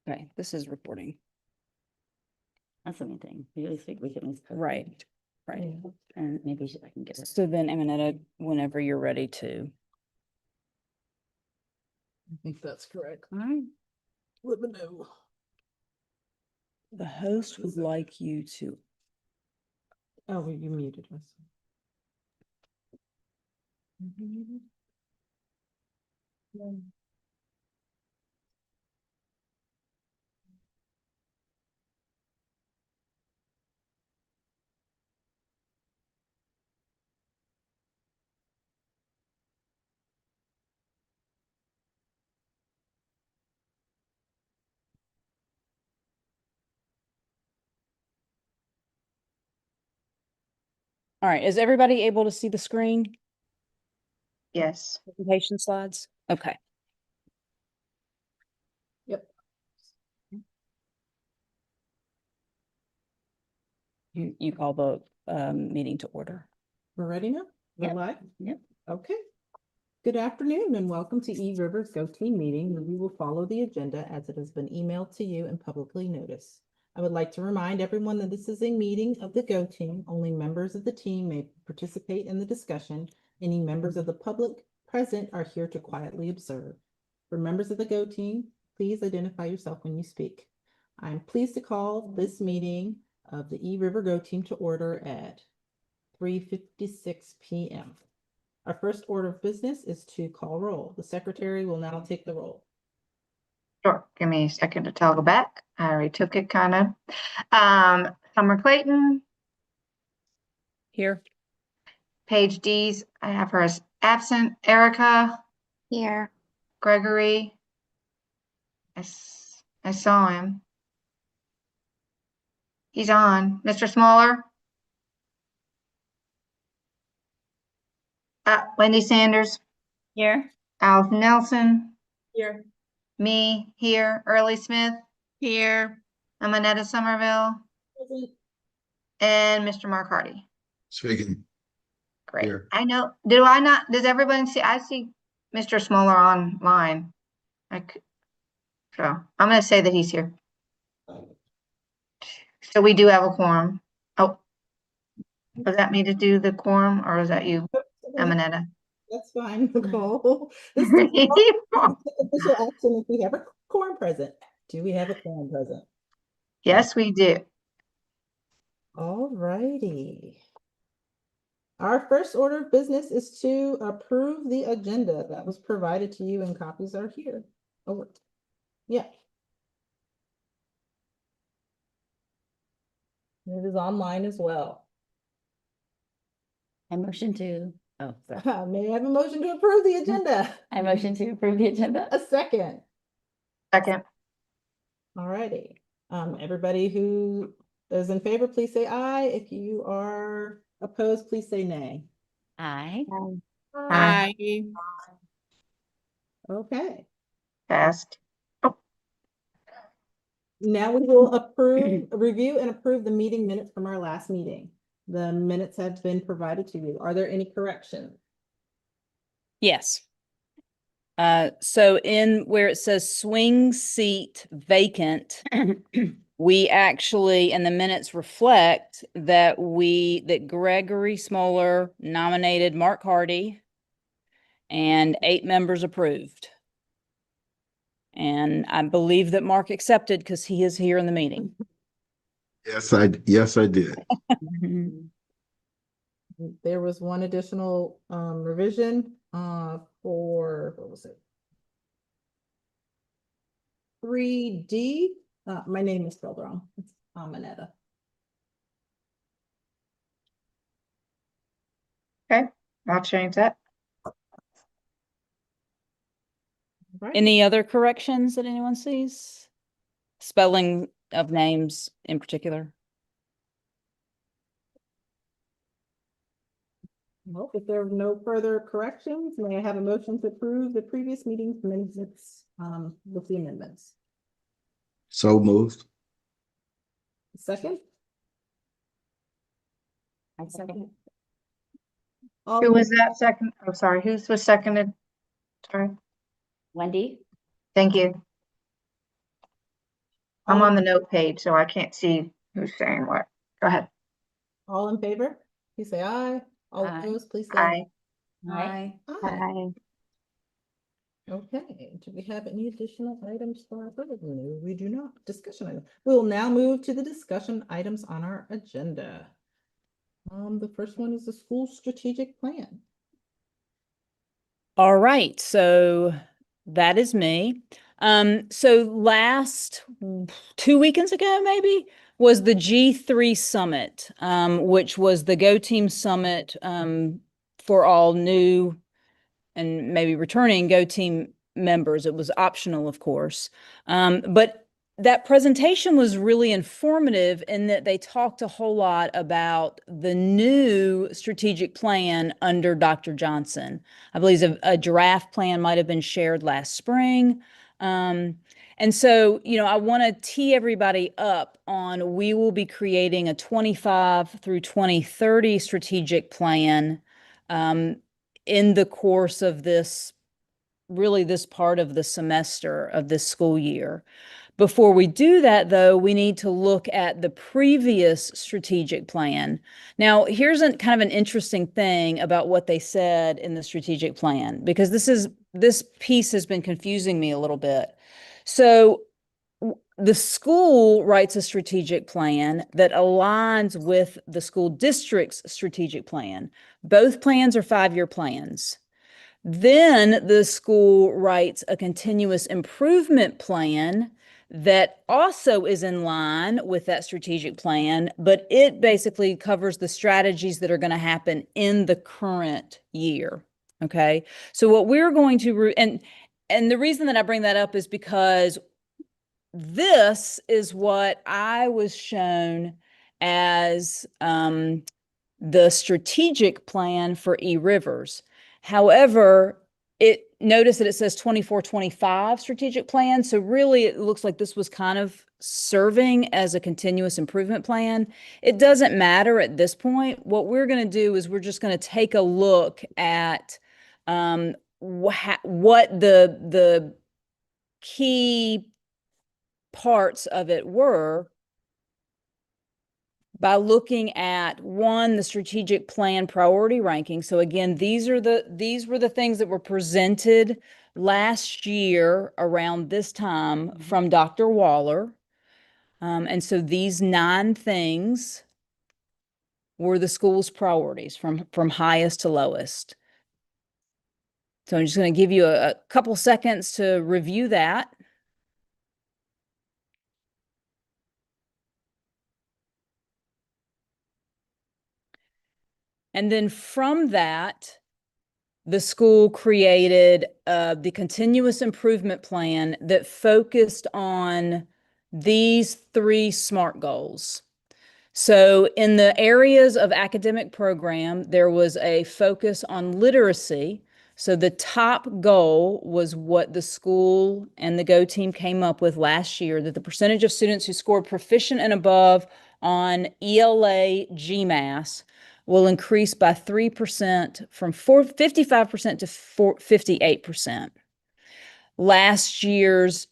Okay, this is reporting. That's the main thing. We always think we can. Always put- Right, right. And maybe I can get it. So then, Eminetta, whenever you're ready to. I think that's correct. All right. Let me know. The host would like you to. Oh, you muted us. All right, is everybody able to see the screen? Yes. Presentation slides? Okay. Yep. You call the meeting to order. We're ready now? We're Yep. live? Yep. Okay. Good afternoon and welcome to Rivers GO Team meeting, where we will follow the agenda as it has been emailed to you and publicly noticed. I would like to remind everyone that this is a meeting of the GO Team. Only members of the team may participate in the discussion. Any members of the public present are here to quietly observe. For members of the GO Team, please identify yourself when you speak. I'm pleased to call this meeting of the River GO Team to order at 3:56 p.m. Our first order of business is to call roll. The secretary will now take the roll. Sure, give me a second to toggle back. I already took it kind of. Summer Clayton, Here. Paige Dees, I have her as absent. Erica, Here. Gregory. I saw him. He's on. Mr. Smaller. Wendy Sanders, Here. Alf Nelson, Here. me here, Early Smith, Here. Amanetta Somerville, and Mr. Mark Hardy. Speaking. Great. Here. I know. Do I not? Does everybody see? I see Mr. Smaller online. So I'm going to say that he's here. So we do have a quorum. Oh, was that me to do the quorum, or was that you, Amanetta? That's fine, Nicole. This is official action if we have a quorum present. Do we have a quorum present? Yes, we do. All righty. Our first order of business is to approve the agenda that was provided to you and copies are here. Oh, yeah. It is online as well. I motion to, oh, sorry. May I have a motion to approve the agenda? I motion to approve the agenda. A second. Second. All righty. Everybody who is in favor, please say aye. If you are opposed, please say nay. Aye. Aye. Okay. Passed. Now we will approve, review and approve the meeting minutes from our last meeting. The minutes have been provided to you. Are there any corrections? Yes. So in where it says swing seat vacant, we actually, and the minutes reflect that that Gregory Smoller nominated Mark Hardy and 8 members approved. And I believe that Mark accepted because he is here in the meeting. Yes, I did. There was one additional revision for, what was it? 3D. My name is spelled wrong. It's Amanetta. Okay, I'll change that. Right. Any other corrections that anyone sees? Spelling of names in particular? Well, if there are no further corrections, may I have a motion to approve the previous meeting's minutes with the amendments? So moved. Second? I second. All Who in- was that second? Oh, sorry. Who was seconded? Sorry. Wendy? Thank you. I'm All- on the note page, so I can't see who's saying what. Go ahead. All in favor, please say aye. All Aye. opposed, please say Aye. Aye. aye. Okay, do we have any additional items for our board? No, we do not. Discussion item. We will now move to the discussion items on our agenda. The first one is the school strategic plan. All right, so that is me. So last 2 weekends ago, maybe, was the G3 Summit, which was the Go Team Summit for all new and maybe returning Go Team members. It was optional, of course. But that presentation was really informative in that they talked a whole lot about the new strategic plan under Dr. Johnson. I believe a draft plan might have been shared last spring. And so, I want to tee everybody up on we will be creating a 25 through 2030 strategic plan in the course of this part of the semester of this school year. Before we do that, though, we need to look at the previous strategic plan. Now, here's kind of an interesting thing about what they said in the strategic plan, because this piece has been confusing me a little bit. So the school writes a strategic plan that aligns with the school district's strategic plan. Both plans are 5-year plans. Then the school writes a continuous improvement plan that also is in line with that strategic plan, but it basically covers the strategies that are going to happen in the current year. Okay. So what we're going to, and the reason that I bring that up is because this is what I was shown as the strategic plan for E-Rivers. However, notice that it says 24-25 strategic plan. So really it looks like this was kind of serving as a continuous improvement plan. It doesn't matter at this point. What we're going to do is we're just going to take a look at what the key parts of it were by looking at the strategic plan priority ranking. So again, these were the things that were presented last year around this time from Dr. Waller. And so these 9 things were the school's priorities from highest to lowest. So I'm just going to give you a couple seconds to review that. And then from that, the school created the continuous improvement plan that focused on these 3 SMART goals. So in the areas of academic program, there was a focus on literacy. So the top goal was what the school and the Go team came up with last year, that the percentage of students who scored proficient and above on ELA GMAS will increase by 3% from 55% to 58%. Last year's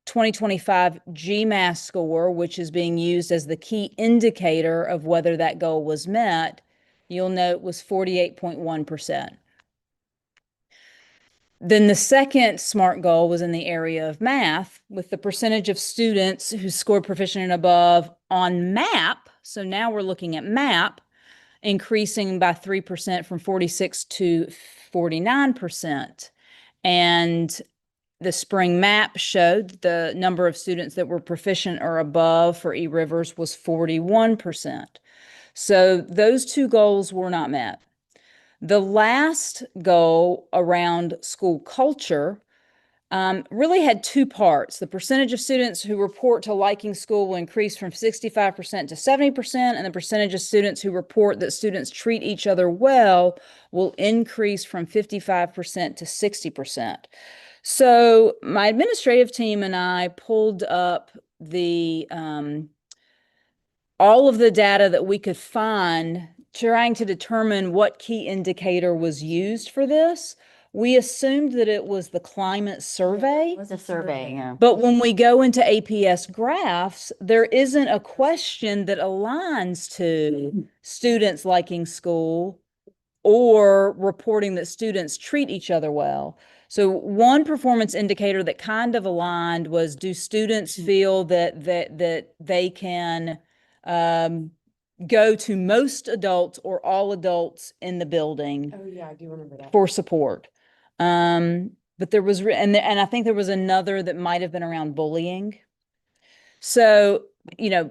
2025 GMAS score, which is being used as the key indicator of whether that goal was met, you'll note was 48.1%. Then the second SMART goal was in the area of math, with the percentage of students who scored proficient and above on MAP. So now we're looking at MAP, increasing by 3% from 46 to 49%. And the spring map showed the number of students that were proficient or above for E-Rivers was 41%. So those 2 goals were not met. The last goal around school culture really had 2 parts. The percentage of students who report to liking school will increase from 65% to 70%, and the percentage of students who report that students treat each other well will increase from 55% to 60%. So my administrative team and I pulled up all of the data that we could find, trying to determine what key indicator was used for this. we assumed that it was the climate survey. It was a survey, yeah. But when we go into APS graphs, there isn't a question that aligns to students liking school or reporting that students treat each other well. So one performance indicator that kind of aligned was, do students feel that they can go to most adults or all adults in the building Oh, yeah, I do remember that. for support? But there was, and I think there was another that might have been around bullying. So, you know,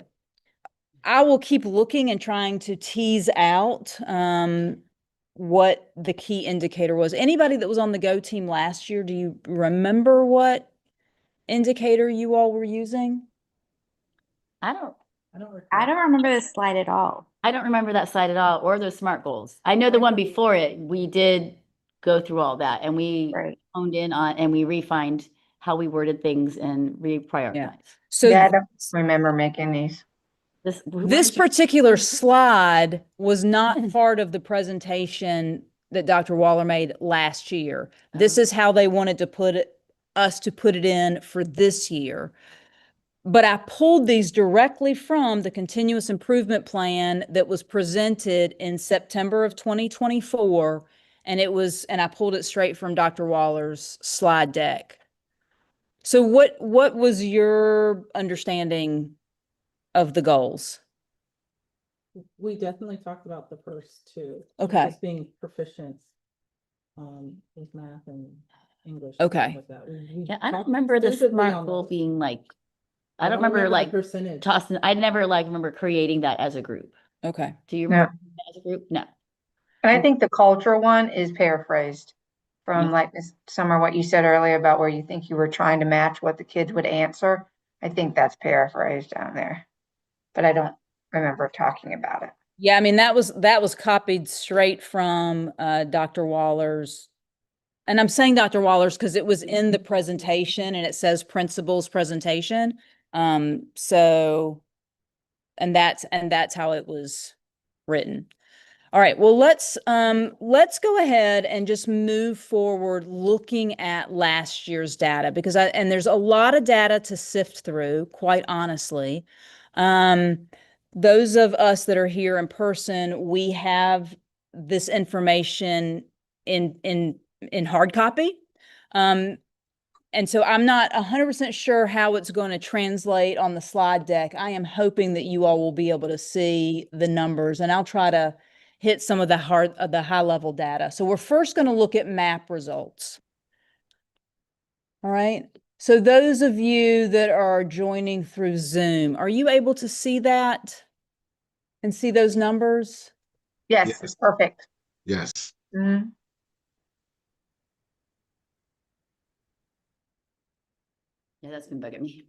I will keep looking and trying to tease out what the key indicator was. Anybody that was on the Go team last year, do you remember what indicator you all were using? I don't, I don't remember this slide at all. I don't remember that slide at all, or those SMART goals. I know the one before it, we did go through all that, and we Right. honed in on, and we refined how we worded things and reprioritized. So Yeah, I don't remember making these. this particular slide was not part of the presentation that Dr. Waller made last year. This is how they wanted to put it, us to put it in for this year. But I pulled these directly from the continuous improvement plan that was presented in September of 2024. And I pulled it straight from Dr. Waller's slide deck. So what was your understanding of the goals? We definitely talked about the first two. Okay. Just being proficient with math and English. Okay. Like that. We Yeah, I don't talked remember the extensively SMART on goal those. being like, I don't remember the like percentage. tossing, I never like remember creating that as a group. Okay. Do you No. remember that as a group? No. And I think the cultural one is paraphrased from like this Summer, what you said earlier about where you think you were trying to match what the kids would answer. I think that's paraphrased down there, but I don't remember talking about it. Yeah, I mean, that was copied straight from Dr. Waller's. And I'm saying Dr. Waller's because it was in the presentation and it says principals presentation. So, and that's how it was written. All right, well, let's go ahead and just move forward looking at last year's data, because and there's a lot of data to sift through, quite honestly. Those of us that are here in person, we have this information in hard copy. And so I'm not 100% sure how it's going to translate on the slide deck. I am hoping that you all will be able to see the numbers, and I'll try to hit some of the high level data. So we're first going to look at map results. All right. So those of you that are joining through Zoom, are you able to see that and see those numbers? Yes, Yes. it's perfect. Yes. Mhm. Yeah, that's been bugging me.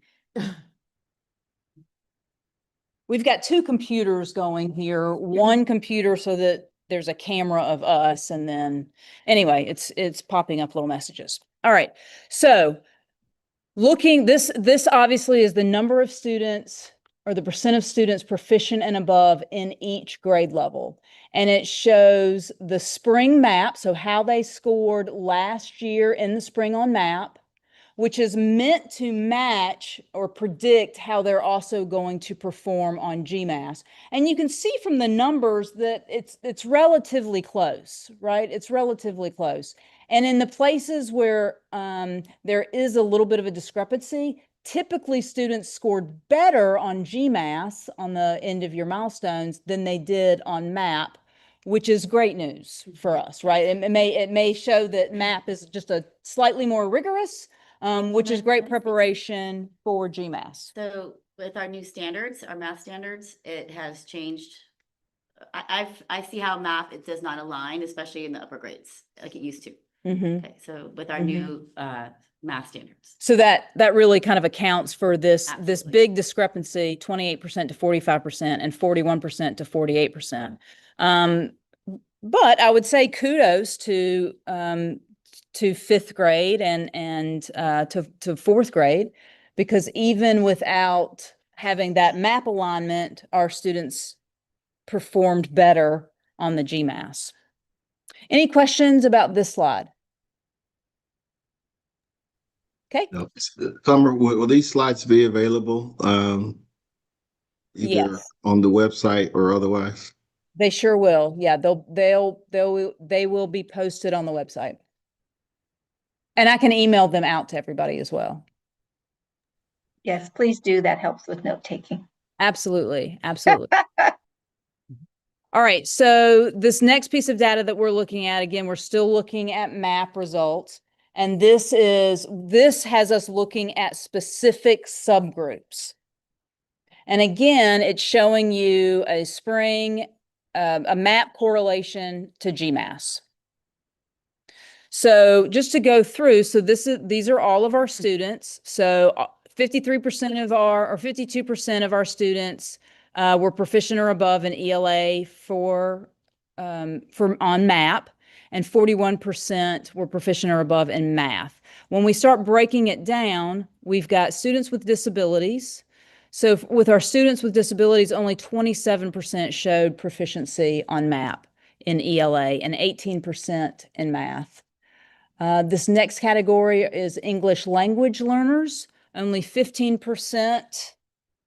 We've got two computers going here, one computer so that there's a camera of us, and then anyway, it's popping up little messages. All right. So this obviously is the number of students, or the percent of students proficient and above in each grade level. And it shows the spring map, so how they scored last year in the spring on map, which is meant to match or predict how they're also going to perform on GMAS. And you can see from the numbers that it's relatively close, right? It's relatively close. And in the places where there is a little bit of a discrepancy, typically students scored better on GMAS on the end of your milestones than they did on MAP, which is great news for us, right? It may show that MAP is just a slightly more rigorous, which is great preparation for GMAS. So with our new standards, our math standards, it has changed. I see how math, it does not align, especially in the upper grades, like it used to. Mhm. Okay, so with our new math standards. So that really kind of accounts for this Absolutely. big discrepancy, 28% to 45% and 41% to 48%. But I would say kudos to fifth grade and to fourth grade, because even without having that map alignment, our students performed better on the GMAS. Any questions about this slide? Okay? No. Summer, will these slides be available, either Yes, on the website or otherwise? they sure will. Yeah, they will be posted on the website. And I can email them out to everybody as well. Yes, please do. That helps with note taking. Absolutely, absolutely. All right, so this next piece of data that we're looking at, again, we're still looking at MAP results. And this has us looking at specific subgroups. And again, it's showing you a MAP correlation to GMAS. So just to go through, so these are all of our students. So 53% of or 52% of our students were proficient or above in ELA on MAP, and 41% were proficient or above in math. When we start breaking it down, we've got students with disabilities. So with our students with disabilities, only 27% showed proficiency on MAP in ELA and 18% in math. This next category is English language learners, only 15%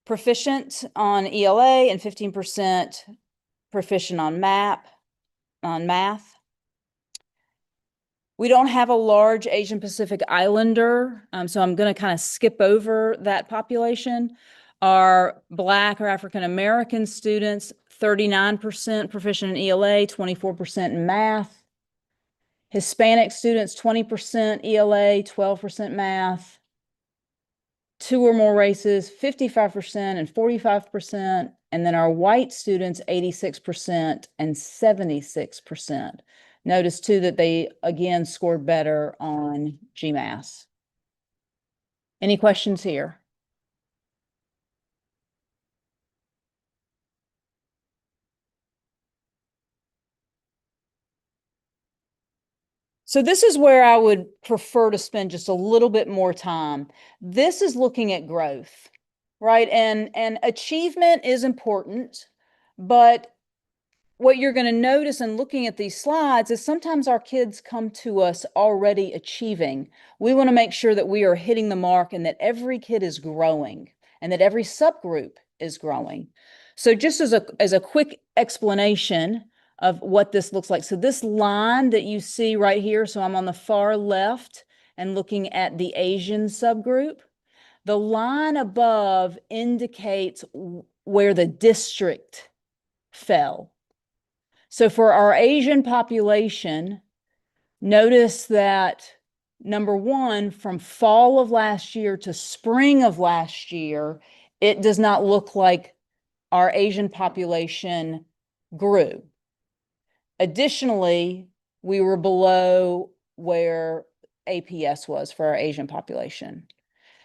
proficient on ELA and 15% proficient on math. We don't have a large Asian Pacific Islander, so I'm going to kind of skip over that population. Our Black or African American students, 39% proficient in ELA, 24% in math. Hispanic students, 20% ELA, 12% math. Two or more races, 55% and 45%. And then our white students, 86% and 76%. Notice too that they again scored better on GMAS. Any questions here? So this is where I would prefer to spend just a little bit more time. This is looking at growth, right? And achievement is important, but what you're going to notice in looking at these slides is sometimes our kids come to us already achieving. We want to make sure that we are hitting the mark and that every kid is growing and that every subgroup is growing. So just as a quick explanation of what this looks like. So this line that you see right here, so I'm on the far left and looking at the Asian subgroup. The line above indicates where the district fell. So for our Asian population, notice that number one, from fall of last year to spring of last year, it does not look like our Asian population grew. Additionally, we were below where APS was for our Asian population.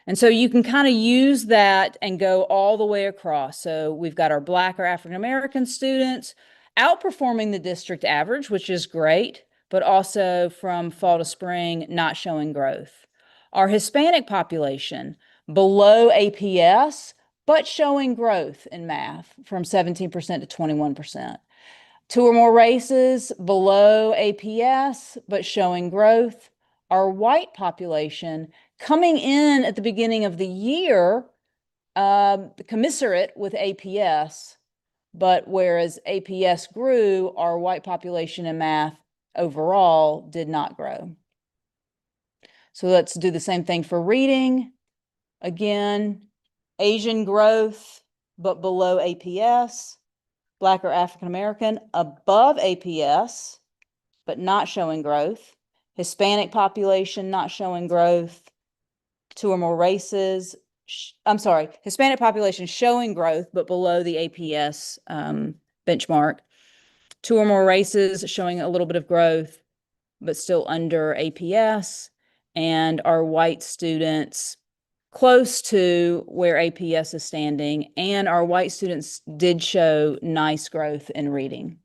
And so you can kind of use that and go all the way across. So we've got our Black or African American students outperforming the district average, which is great, but also from fall to spring, not showing growth. Our Hispanic population below APS, but showing growth in math from 17% to 21%. Two or more races below APS, but showing growth. Our white population coming in at the beginning of the year, commensurate with APS, but whereas APS grew, our white population in math overall did not grow. So let's do the same thing for reading. Again, Asian growth, but below APS. Black or African American above APS, but not showing growth. Hispanic population not showing growth. Two or more races. Hispanic population showing growth, but below the APS benchmark. Two or more races showing a little bit of growth, but still under APS. And our white students close to where APS is standing, and our white students did show nice growth in reading.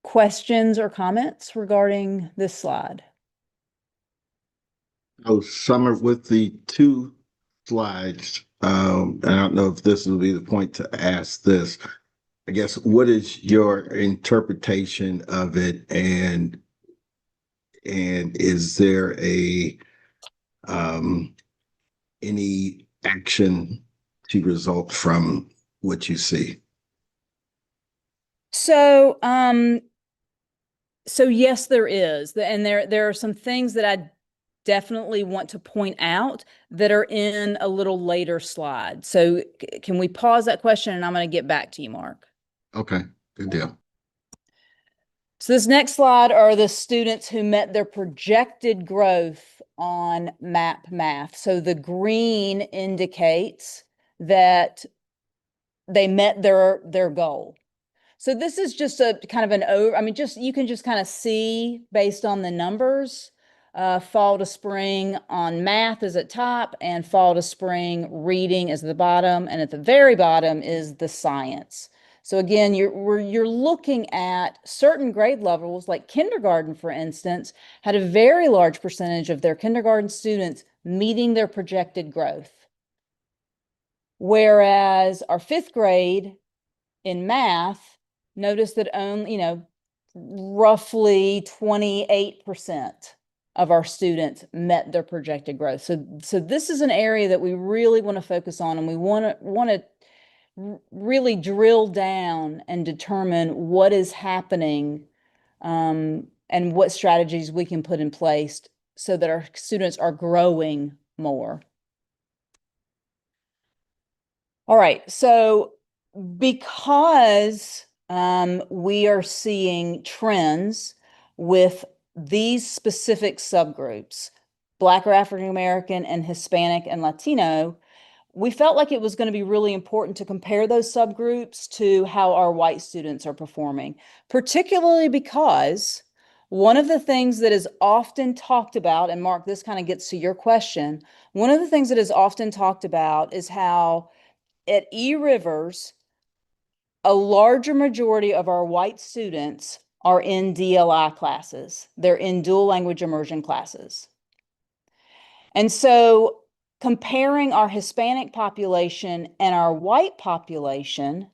Questions or comments regarding this slide? Oh, Summer, with the two slides, and I don't know if this will be the point to ask this. I guess, what is your interpretation of it? And And is there any action to result from what you see? So, so yes, there is. And there are some things that I definitely want to point out that are in a little later slide. So can we pause that question and I'm going to get back to you, Mark. Okay, good deal. So this next slide are the students who met their projected growth on MAP math. So the green indicates that they met their goal. So this is just a kind of I mean, you can just kind of see based on the numbers, fall to spring on math is at top and fall to spring reading is at the bottom. And at the very bottom is the science. So again, you're looking at certain grade levels, like kindergarten, for instance, had a very large percentage of their kindergarten students meeting their projected growth. Whereas our fifth grade in math, notice that only, roughly 28% of our students met their projected growth. So this is an area that we really want to focus on, and we want to really drill down and determine what is happening, and what strategies we can put in place so that our students are growing more. All right, so because we are seeing trends with these specific subgroups, Black or African American and Hispanic and Latino, we felt like it was going to be really important to compare those subgroups to how our white students are performing, particularly because one of the things that is often talked about, and Mark, this kind of gets to your question, one of the things that is often talked about is how at E-Rivers, a larger majority of our white students are in DLI classes. They're in dual language immersion classes. And so comparing our Hispanic population and our white population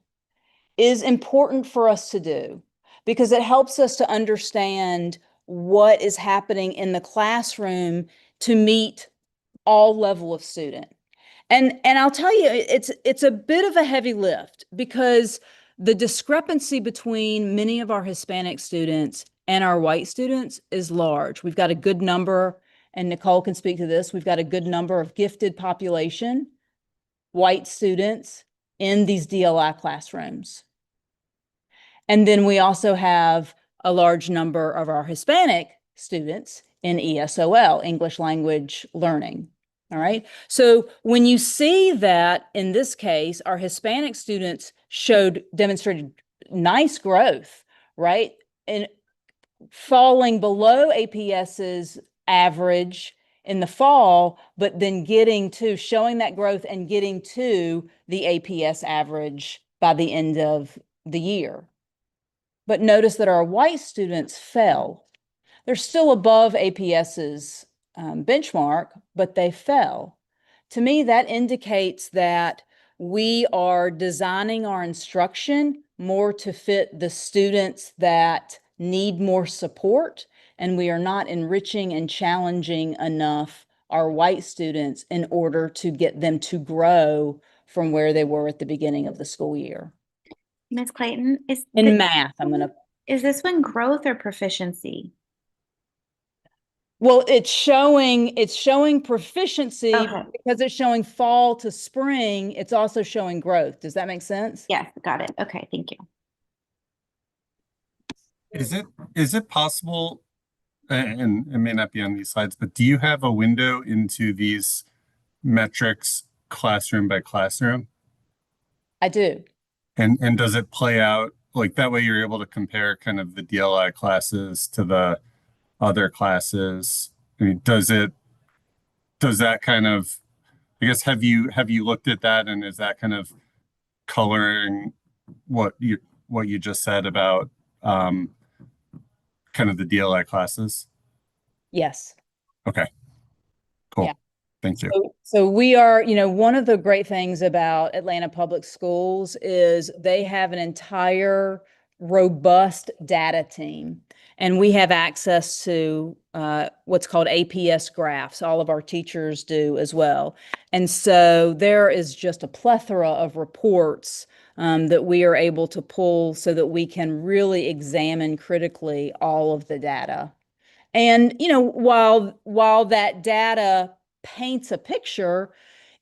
is important for us to do because it helps us to understand what is happening in the classroom to meet all level of student. And I'll tell you, it's a bit of a heavy lift because the discrepancy between many of our Hispanic students and our white students is large. We've got a good number, and Nicole can speak to this, we've got a good number of gifted population, white students in these DLI classrooms. And then we also have a large number of our Hispanic students in ESOL, English Language Learning. All right. So when you see that in this case, our Hispanic students demonstrated nice growth, right? And falling below APS's average in the fall, but then showing that growth and getting to the APS average by the end of the year. But notice that our white students fell. They're still above APS's benchmark, but they fell. To me, that indicates that we are designing our instruction more to fit the students that need more support, and we are not enriching and challenging enough our white students in order to get them to grow from where they were at the beginning of the school year. Ms. Clayton, In math, is this one growth or proficiency? Well, it's showing proficiency Okay. because it's showing fall to spring. It's also showing growth. Does that make sense? Yes, got it. Okay, thank you. Is it possible, and it may not be on these slides, but do you have a window into these metrics classroom by classroom? I do. And does it play out like that way you're able to compare kind of the DLI classes to the other classes? I mean, does that kind of, I guess, have you looked at that, and is that kind of coloring what you just said about kind of the DLI classes? Yes. Okay. Cool. Yeah. Thank you. So we are, one of the great things about Atlanta Public Schools is they have an entire robust data team. And we have access to what's called APS graphs. All of our teachers do as well. And so there is just a plethora of reports that we are able to pull so that we can really examine critically all of the data. And, you know, while that data paints a picture,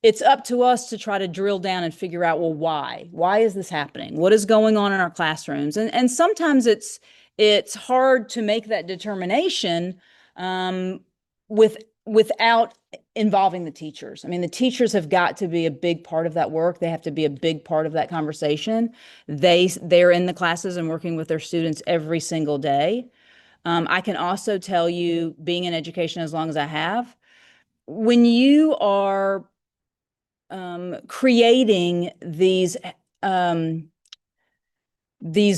it's up to us to try to drill down and figure out, well, why? Why is this happening? What is going on in our classrooms? And sometimes it's hard to make that determination without involving the teachers. I mean, the teachers have got to be a big part of that work. They have to be a big part of that conversation. They're in the classes and working with their students every single day. I can also tell you, being in education as long as I have, when you are creating these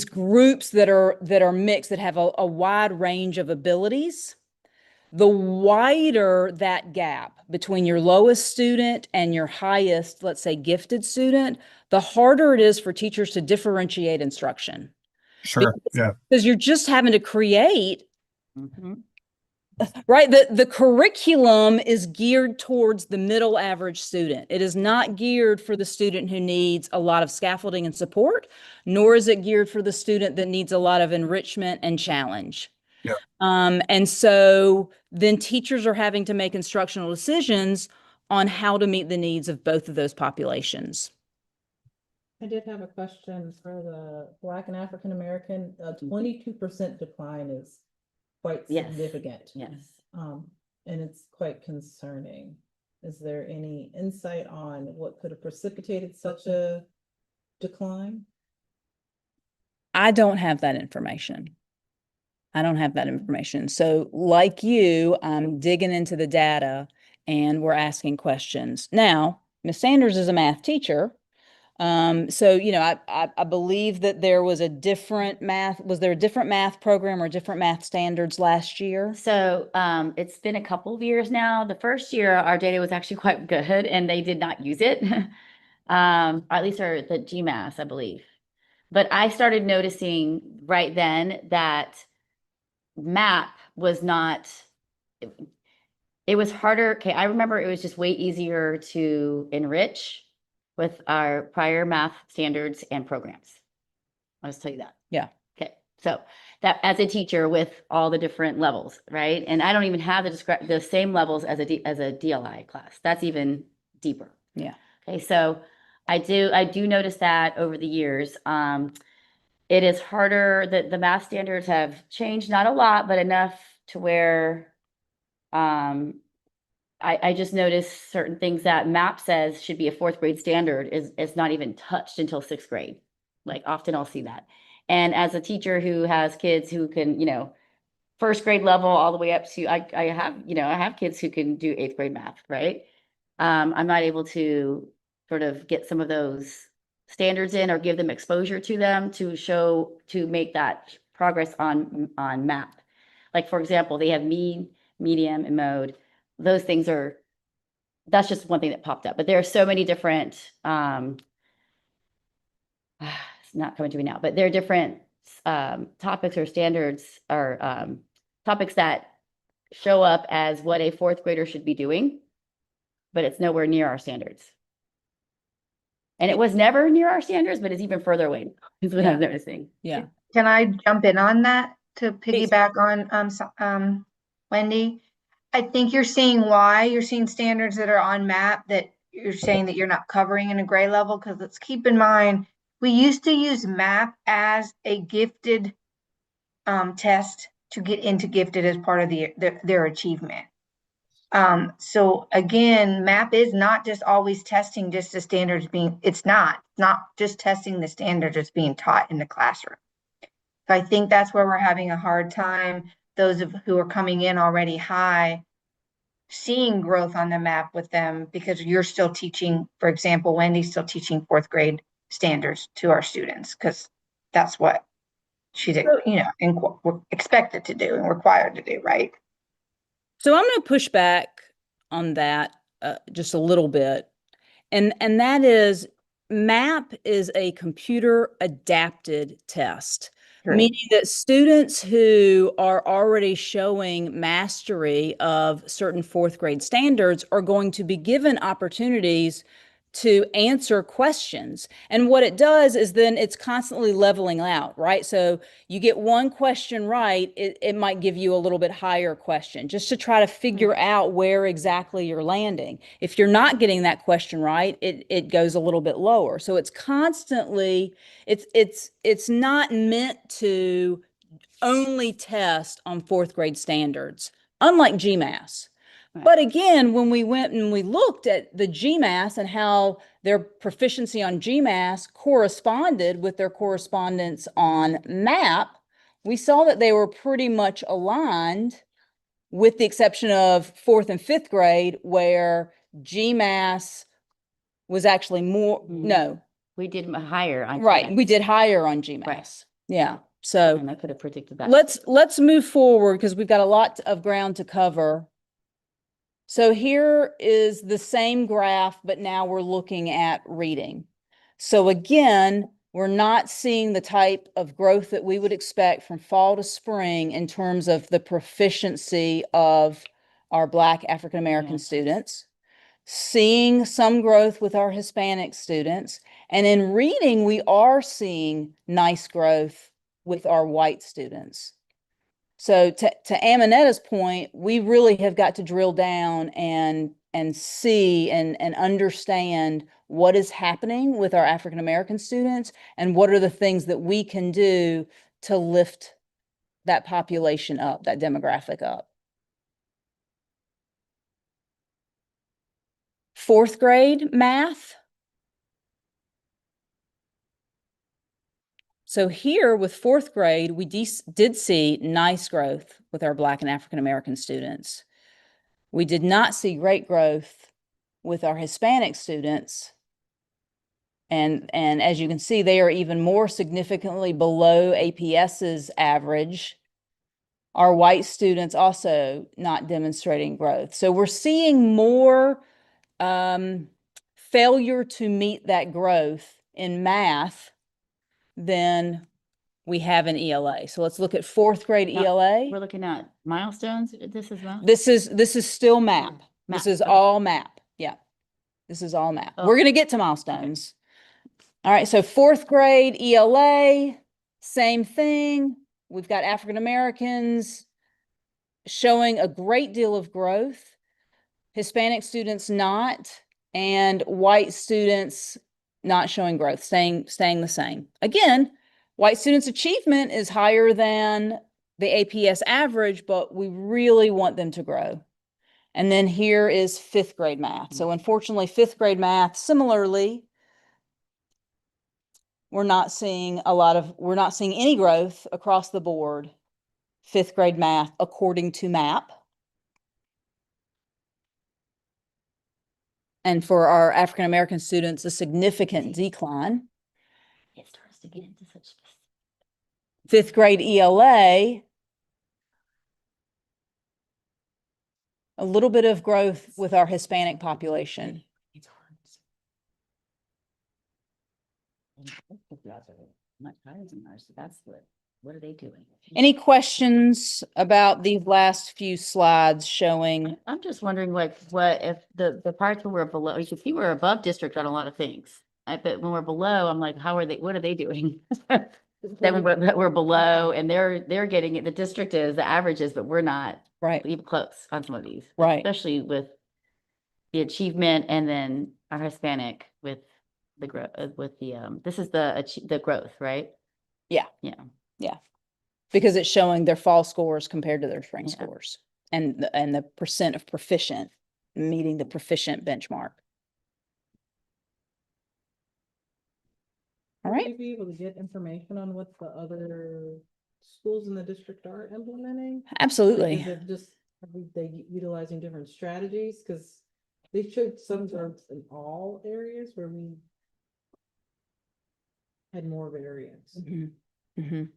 groups that are mixed, that have a wide range of abilities, the wider that gap between your lowest student and your highest, let's say, gifted student, the harder it is for teachers to differentiate instruction. Sure. Yeah. Because you're just having to create, Mhm. right? The curriculum is geared towards the middle average student. It is not geared for the student who needs a lot of scaffolding and support, nor is it geared for the student that needs a lot of enrichment and challenge. Yeah. And so then teachers are having to make instructional decisions on how to meet the needs of both of those populations. I did have a question for the Black and African American. 22% decline is quite Yes. significant. Yes. And it's quite concerning. Is there any insight on what could have precipitated such a decline? I don't have that information. I don't have that information. So like you, I'm digging into the data and we're asking questions. Now, Ms. Sanders is a math teacher. So, you know, I believe that there was a different math, was there a different math program or different math standards last year? So it's been a couple of years now. The first year, our data was actually quite good and they did not use it. Or at least the GMAS, I believe. But I started noticing right then that MAP was not, it was harder. Okay, I remember it was just way easier to enrich with our prior math standards and programs. I'll just tell you that. Yeah. Okay, so that as a teacher with all the different levels, right? And I don't even have the same levels as a DLI class. That's even deeper. Yeah. Okay, so I do notice that over the years. It is harder that the math standards have changed, not a lot, but enough to where I just noticed certain things that MAP says should be a fourth grade standard is not even touched until sixth grade. Like often I'll see that. And as a teacher who has kids who can, you know, first grade level all the way up to, I have kids who can do eighth grade math, right? I'm not able to sort of get some of those standards in or give them exposure to them to make that progress on MAP. Like for example, they have mean, medium, and mode. Those things that's just one thing that popped up. But there are so many different it's not coming to me now, but there are different topics or standards or topics that show up as what a fourth grader should be doing, but it's nowhere near our standards. And it was never near our standards, but it's even further away, is what I'm noticing. Yeah. Can I jump in on that to Please. piggyback on Wendy? I think you're seeing why you're seeing standards that are on MAP that you're saying that you're not covering in a grade level, because let's keep in mind, we used to use MAP as a gifted test to get into gifted as part of their achievement. So again, MAP is not just always testing just the standards it's not just testing the standards that's being taught in the classroom. So I think that's where we're having a hard time, those who are coming in already high, seeing growth on the MAP with them, because you're still teaching, for example, Wendy's still teaching fourth grade standards to our students, because that's what she's, expected to do and required to do, right? So I'm going to push back on that just a little bit. And that is, MAP is a computer adapted test. Mastery. Meaning that students who are already showing mastery of certain fourth grade standards are going to be given opportunities to answer questions. And what it does is then it's constantly leveling out, right? So you get one question right, it might give you a little bit higher question just to try to figure out where exactly you're landing. If you're not getting that question right, it goes a little bit lower. So it's constantly, it's not meant to only test on fourth grade standards, unlike GMAS. But again, when we went and we looked at the GMAS and how their proficiency on GMAS corresponded with their correspondence on MAP, we saw that they were pretty much aligned, with the exception of fourth and fifth grade, where GMAS was actually more, no, We did higher on right, we GMAT. did higher on GMAS. Right. Yeah, so And I could have predicted that. let's move forward because we've got a lot of ground to cover. So here is the same graph, but now we're looking at reading. So again, we're not seeing the type of growth that we would expect from fall to spring in terms of the proficiency of our Black African American Yes. students. Seeing some growth with our Hispanic students. And in reading, we are seeing nice growth with our white students. So to Amanetta's point, we really have got to drill down and see and understand what is happening with our African American students and what are the things that we can do to lift that population up, that demographic up. Fourth grade math. So here with fourth grade, we did see nice growth with our Black and African American students. We did not see great growth with our Hispanic students. And as you can see, they are even more significantly below APS's average. Our white students also not demonstrating growth. So we're seeing more failure to meet that growth in math than we have in ELA. So let's look at fourth grade Now, ELA. We're looking at milestones. This is well. This is still MAP. This MAP, is okay. all MAP. Yeah. This is all MAP. Oh. We're going to get to milestones. All right. So fourth grade ELA, same thing. We've got African Americans showing a great deal of growth, Hispanic students not, and white students not showing growth, staying the same. Again, white students' achievement is higher than the APS average, but we really want them to grow. And then here is fifth grade math. So unfortunately, fifth grade math, similarly, we're not seeing any growth across the board. Fifth grade math, according to MAP. And for our African American students, a significant decline. It starts to get into such specific. Fifth grade ELA, a little bit of growth with our Hispanic population. It's hard. Much higher than ours. So that's what are they doing? Any questions about these last few slides showing? I'm just wondering what if the parts where we're below, you can see we're above district on a lot of things. But when we're below, I'm like, what are they doing? Then we're below and they're getting it. The district is, the averages, but we're not Right, even close on some of these. right. Especially with the achievement and then our Hispanic with the growth, with the, this is the growth, right? Yeah. Yeah. Because it's showing their fall scores compared to their spring Yeah. scores and the percent of proficient, meeting the proficient benchmark. All Will right. we be able to get information on what the other schools in the district are implementing? Like, Absolutely. is it just, are they utilizing different strategies? Because they showed some growth in all areas where we had more variance. Mhm. Mhm.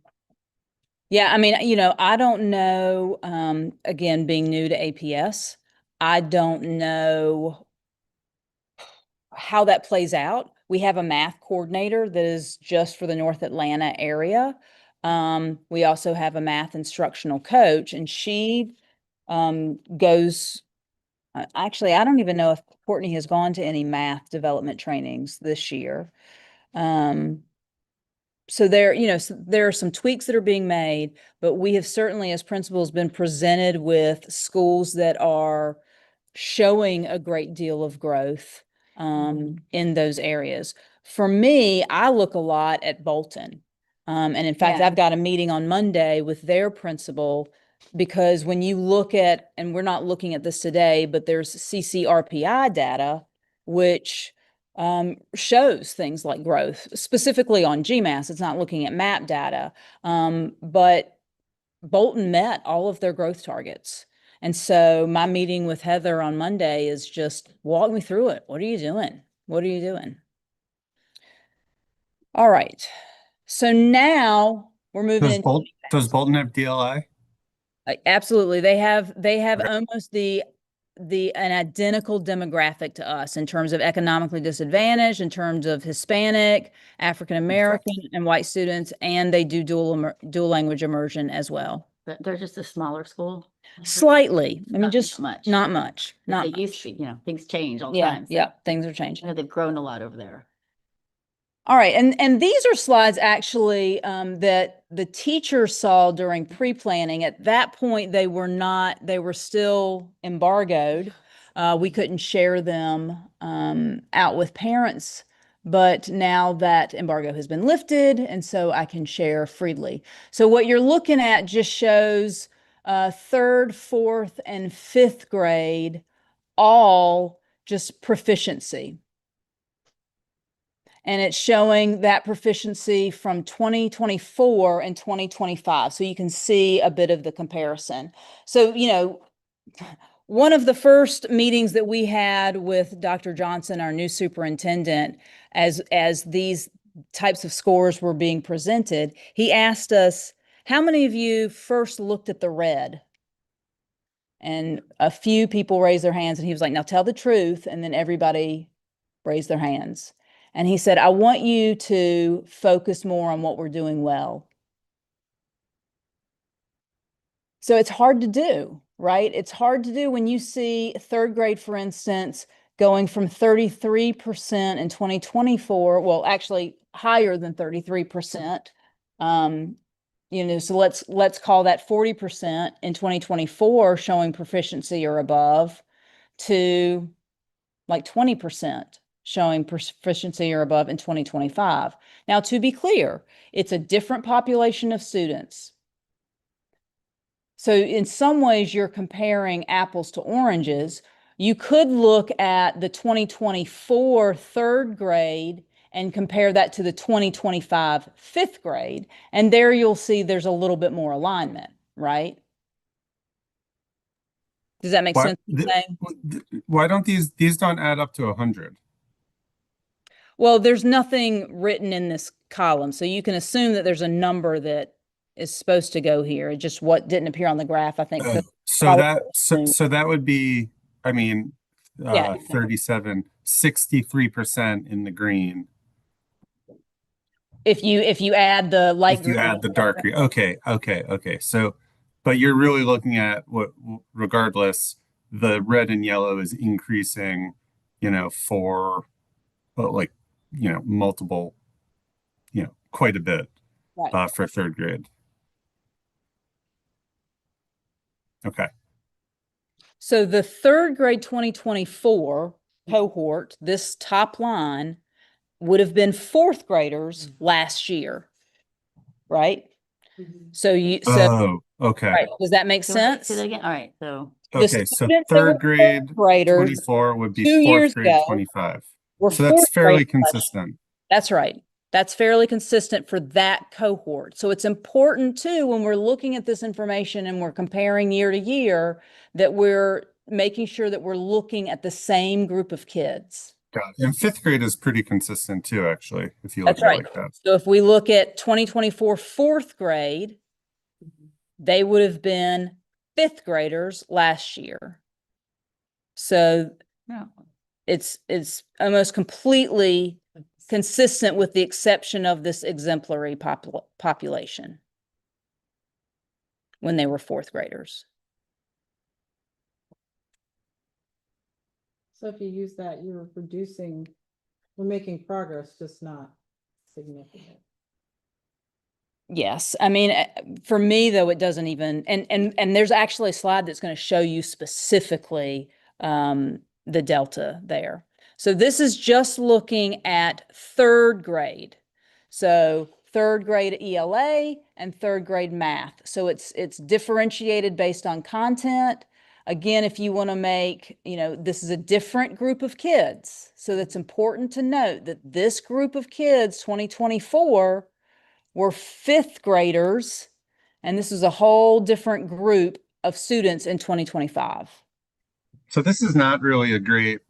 Yeah, I mean, I don't know, again, being new to APS, I don't know how that plays out. We have a math coordinator that is just for the North Atlanta area. We also have a math instructional coach, and she goes, actually, I don't even know if Courtney has gone to any math development trainings this year. So there, so there are some tweaks that are being made, but we have certainly, as principals, been presented with schools that are showing a great deal of growth in those areas. For me, I look a lot at Bolton. And in fact, Yeah. I've got a meeting on Monday with their principal, because when you look at, and we're not looking at this today, but there's CCRPI data, which shows things like growth, specifically on GMAS. It's not looking at MAP data, but Bolton met all of their growth targets. And so my meeting with Heather on Monday is just walk me through it. What are you doing? What are you doing? All right. So now we're moving into Does Bolton have DLI? absolutely. They have Okay. almost an identical demographic to us in terms of economically disadvantaged, in terms of Hispanic, African American, and white students, and they do dual language immersion as well. They're just a smaller school. Slightly. I mean, Not just much. not much. Not They much. used to, things change all the Yeah, time. So yeah, things are I changing. know they've grown a lot over there. All right, and these are slides actually that the teachers saw during pre-planning. At that point, they were still embargoed. We couldn't share them out with parents, but now that embargo has been lifted, and so I can share freely. So what you're looking at just shows third, fourth, and fifth grade, all just proficiency. And it's showing that proficiency from 2024 and 2025. So you can see a bit of the comparison. So, one of the first meetings that we had with Dr. Johnson, our new superintendent, as these types of scores were being presented, he asked us, how many of you first looked at the red? And a few people raised their hands, and he was like, now tell the truth. And then everybody raised their hands. And he said, I want you to focus more on what we're doing well. So it's hard to do, right? It's hard to do when you see third grade, for instance, going from 33% in 2024, well, actually higher than 33%. So let's call that 40% in 2024 showing proficiency or above, to like 20% showing proficiency or above in 2025. Now, to be clear, it's a different population of students. So in some ways, you're comparing apples to oranges. You could look at the 2024 third grade and compare that to the 2025 fifth grade. And there you'll see there's a little bit more alignment, right? Does that make Why, sense? why don't these don't add up to 100? Well, there's nothing written in this column, so you can assume that there's a number that is supposed to go here. It just what didn't appear on the graph, I think. So that would be, I mean, Yeah. 37, 63% in the green. If you add the light If you green, add the dark green. Okay. So, but you're really looking at what, regardless, the red and yellow is increasing, for like, multiple, quite a bit right. for third grade. Okay. So the third grade 2024 cohort, this top line, would have been fourth graders last year, right? So Oh, okay. right. Does that make Say sense? that again. All right. So The Okay, so students that third were grade fourth graders 24 would be 2 years fourth grade ago 25. were So that's fourth fairly graders last year. consistent. That's right. That's fairly consistent for that cohort. So it's important too, when we're looking at this information and we're comparing year to year, that we're making sure that we're looking at the same group of kids. Got it. And fifth grade is pretty consistent too, actually, if you look That's at it right. like that. So if we look at 2024 fourth grade, they would have been fifth graders last year. So yeah. it's almost completely consistent with the exception of this exemplary population. when they were fourth graders. So if you use that, we're making progress, just not significant. Yes, I mean, for me though, it doesn't even, and there's actually a slide that's going to show you specifically the delta there. So this is just looking at third grade. So third grade ELA and third grade math. So it's differentiated based on content. Again, if you want to make, this is a different group of kids. So that's important to note that this group of kids, 2024, were fifth graders, and this is a whole different group of students in 2025. So this is not really a great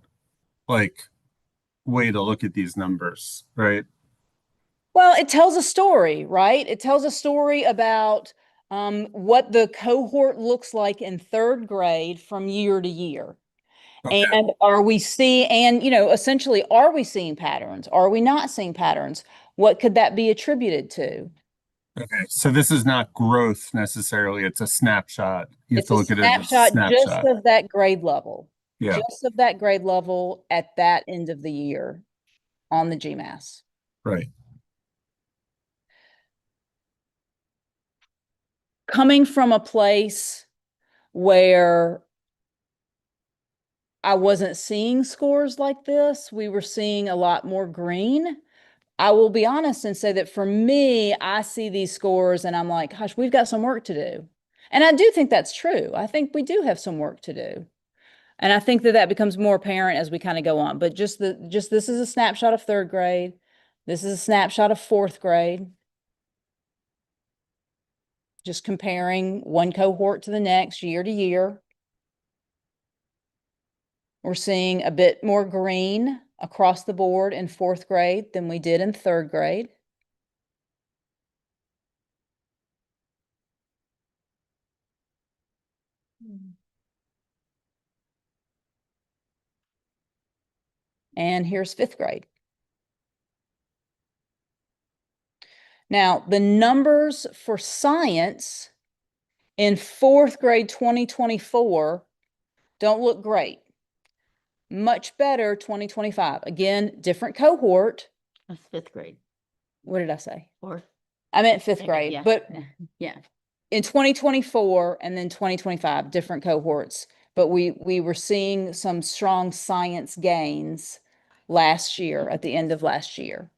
like way to look at these numbers, right? Well, it tells a story, right? It tells a story about what the cohort looks like in third grade from year to year. Okay. And essentially, are we seeing patterns? Are we not seeing patterns? What could that be attributed to? Okay. So this is not growth necessarily. It's a snapshot. You have It's to a look at it as a snapshot just snapshot. of that grade level. Yeah. Just of that grade level at that end of the year on the GMAS. Right. Coming from a place where I wasn't seeing scores like this, we were seeing a lot more green. I will be honest and say that for me, I see these scores and I'm like, gosh, we've got some work to do. And I do think that's true. I think we do have some work to do. And I think that becomes more apparent as we kind of go on. But just this is a snapshot of third grade. This is a snapshot of fourth grade. Just comparing one cohort to the next, year to year. We're seeing a bit more green across the board in fourth grade than we did in third grade. And here's fifth grade. Now, the numbers for science in fourth grade 2024 don't look great. Much better 2025. Again, different cohort. That's fifth grade. What did I say? Fourth. I meant fifth Okay, grade, yeah, but yeah. in 2024 and then 2025, different cohorts. But we were seeing some strong science gains last year, at the end of last year.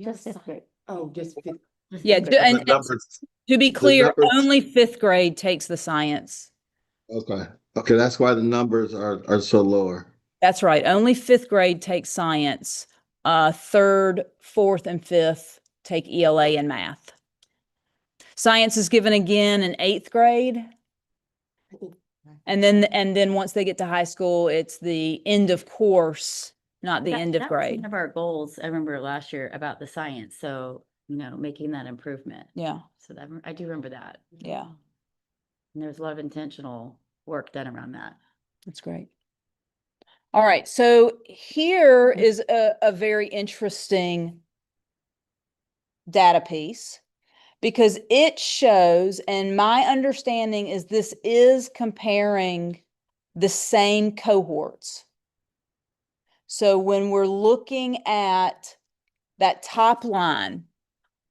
Just fifth grade. Oh, just fifth. Just Yeah, fifth grade. and The numbers, to be the clear, numbers- only fifth grade takes the science. okay, okay, that's why the numbers are so lower. That's right. Only fifth grade takes science. Third, fourth, and fifth take ELA and math. Science is given again in eighth grade. And then once they get to high school, it's the end of course, not the end of That was grade. one of our goals, I remember last year about the science. So, making that improvement. Yeah, So that, I do remember that. yeah, And there was a lot of intentional work done around that. that's great. All right, so here is a very interesting data piece because it shows, and my understanding is this is comparing the same cohorts. So when we're looking at that top line,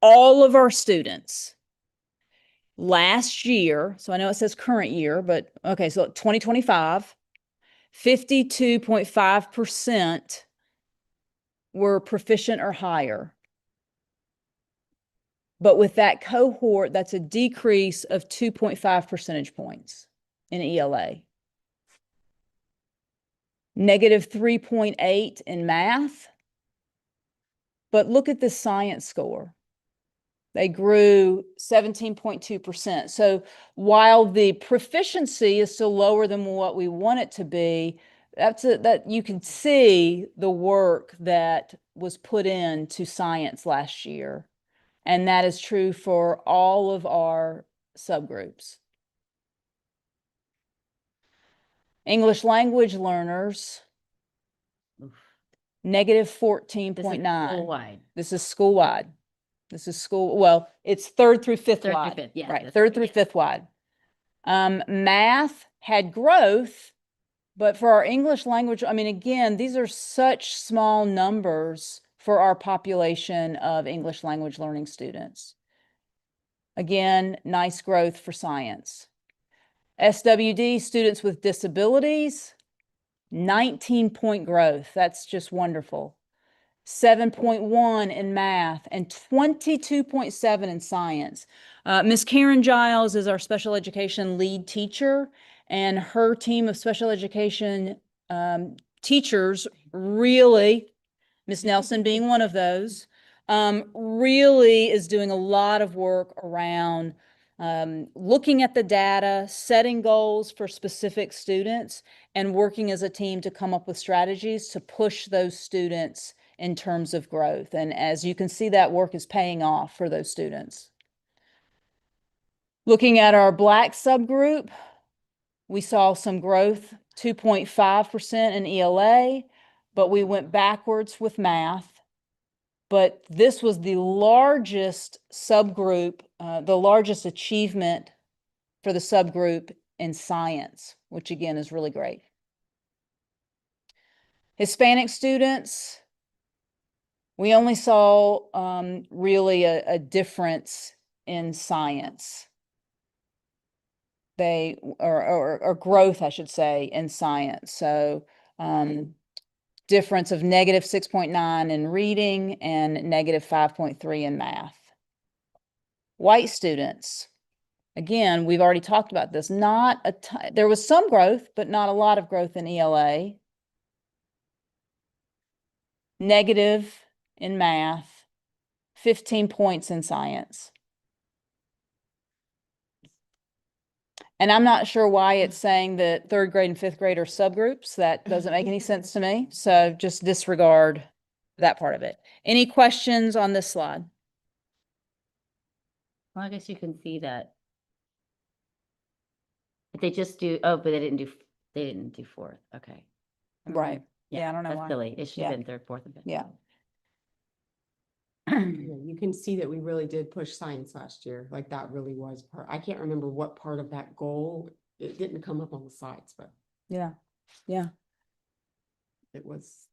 all of our students last year, so I know it says current year, but okay, so 2025, 52.5% were proficient or higher. But with that cohort, that's a decrease of 2.5 percentage points in ELA. Negative 3.8 in math. But look at the science score. They grew 17.2%. So while the proficiency is still lower than what we want it to be, that you can see the work that was put into science last year. And that is true for all of our subgroups. English language learners, Oof. negative This is 14.9. school-wide. This is school-wide. This is school, well, it's third through fifth Third through wide. fifth, yeah, Right, that's third right, through yes. fifth wide. Math had growth, but for our English language, I mean, again, these are such small numbers for our population of English language learning students. Again, nice growth for science. SWD, students with disabilities, 19-point growth. That's just wonderful. 7.1 in math and 22.7 in science. Miss Karen Giles is our special education lead teacher, and her team of special education teachers really, Miss Nelson being one of those, really is doing a lot of work around looking at the data, setting goals for specific students, and working as a team to come up with strategies to push those students in terms of growth. And as you can see, that work is paying off for those students. Looking at our Black subgroup, we saw some growth, 2.5% in ELA, but we went backwards with math. But this was the largest subgroup, the largest achievement for the subgroup in science, which again is really great. Hispanic students, we only saw really a difference in science. Or growth, I should say, in science. So difference of negative 6.9 in reading and negative 5.3 in math. White students, again, we've already talked about this. There was some growth, but not a lot of growth in ELA. Negative in math, 15 points in science. And I'm not sure why it's saying that third grade and fifth grade are subgroups. That doesn't make any sense to me. So just disregard that part of it. Any questions on this slide? Well, I guess you can see that. If they just do, oh, but they didn't do fourth, okay. Never Right. mind. Yeah, I don't know That's why. silly. It should Yeah. have been third, fourth, and fifth. Yeah. Yeah, you can see that we really did push science last year. Like that really was part. I can't remember what part of that goal. It didn't come up on the slides, but Yeah. Yeah. it was.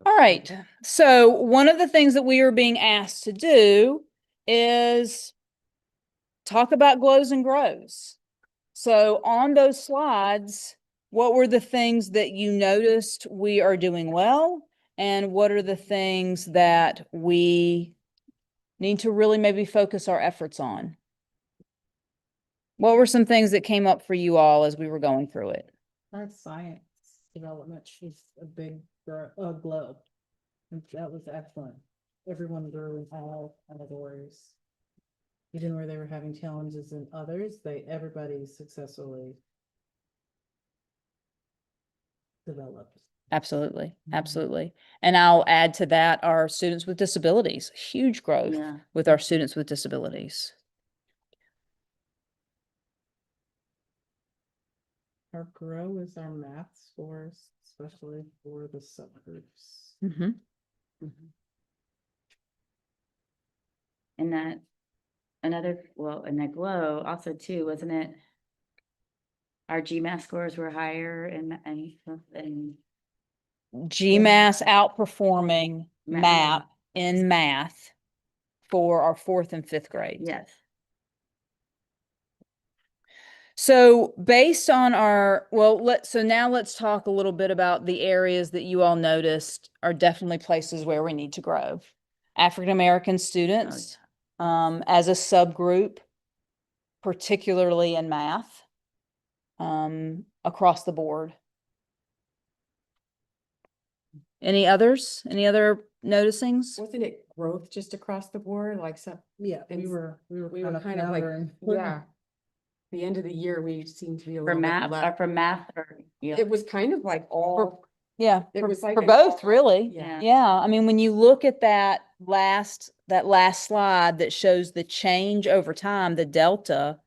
All right. So one of the things that we are being asked to do is talk about glows and grows. So on those slides, what were the things that you noticed we are doing well? And what are the things that we need to really maybe focus our efforts on? What were some things that came up for you all as we were going through it? Our science development, she's a big glow. And that was excellent. Everyone grew in all categories. Even where they were having challenges in others, everybody successfully developed. Absolutely. Absolutely. And I'll add to that our students with disabilities, huge growth Yeah. with our students with disabilities. Our grow is our math scores, especially for the subgroups. Mm-hmm. And that, and that glow also too, wasn't it? Our GMAT scores were higher and GMAS outperforming Ma- MAP in math for our fourth and fifth grade. yes. So based on so now let's talk a little bit about the areas that you all noticed are definitely places where we need to grow. African American students, as a subgroup, particularly in math, across the board. Any others? Any other noticings? Wasn't it growth just across the board? Like some, Yeah, we were kind of like, yeah. The end of the year, we seemed to be a For little bit math, left. yeah. It was kind of like all, Yeah, it was like for an both, all- really. yeah. Yeah, I mean, when you look at that last slide that shows the change over time, the delta,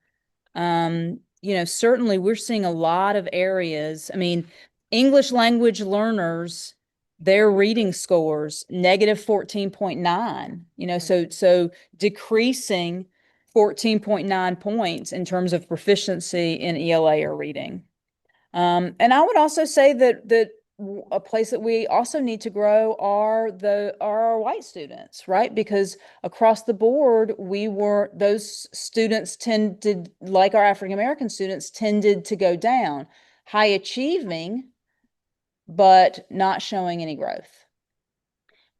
certainly we're seeing a lot of areas. I mean, English language learners their reading scores, negative 14.9, so decreasing 14.9 points in terms of proficiency in ELA or reading. And I would also say that a place that we also need to grow are our white students, right? Because across the board, those students tended, like our African American students, tended to go down. High achieving, but not showing any growth.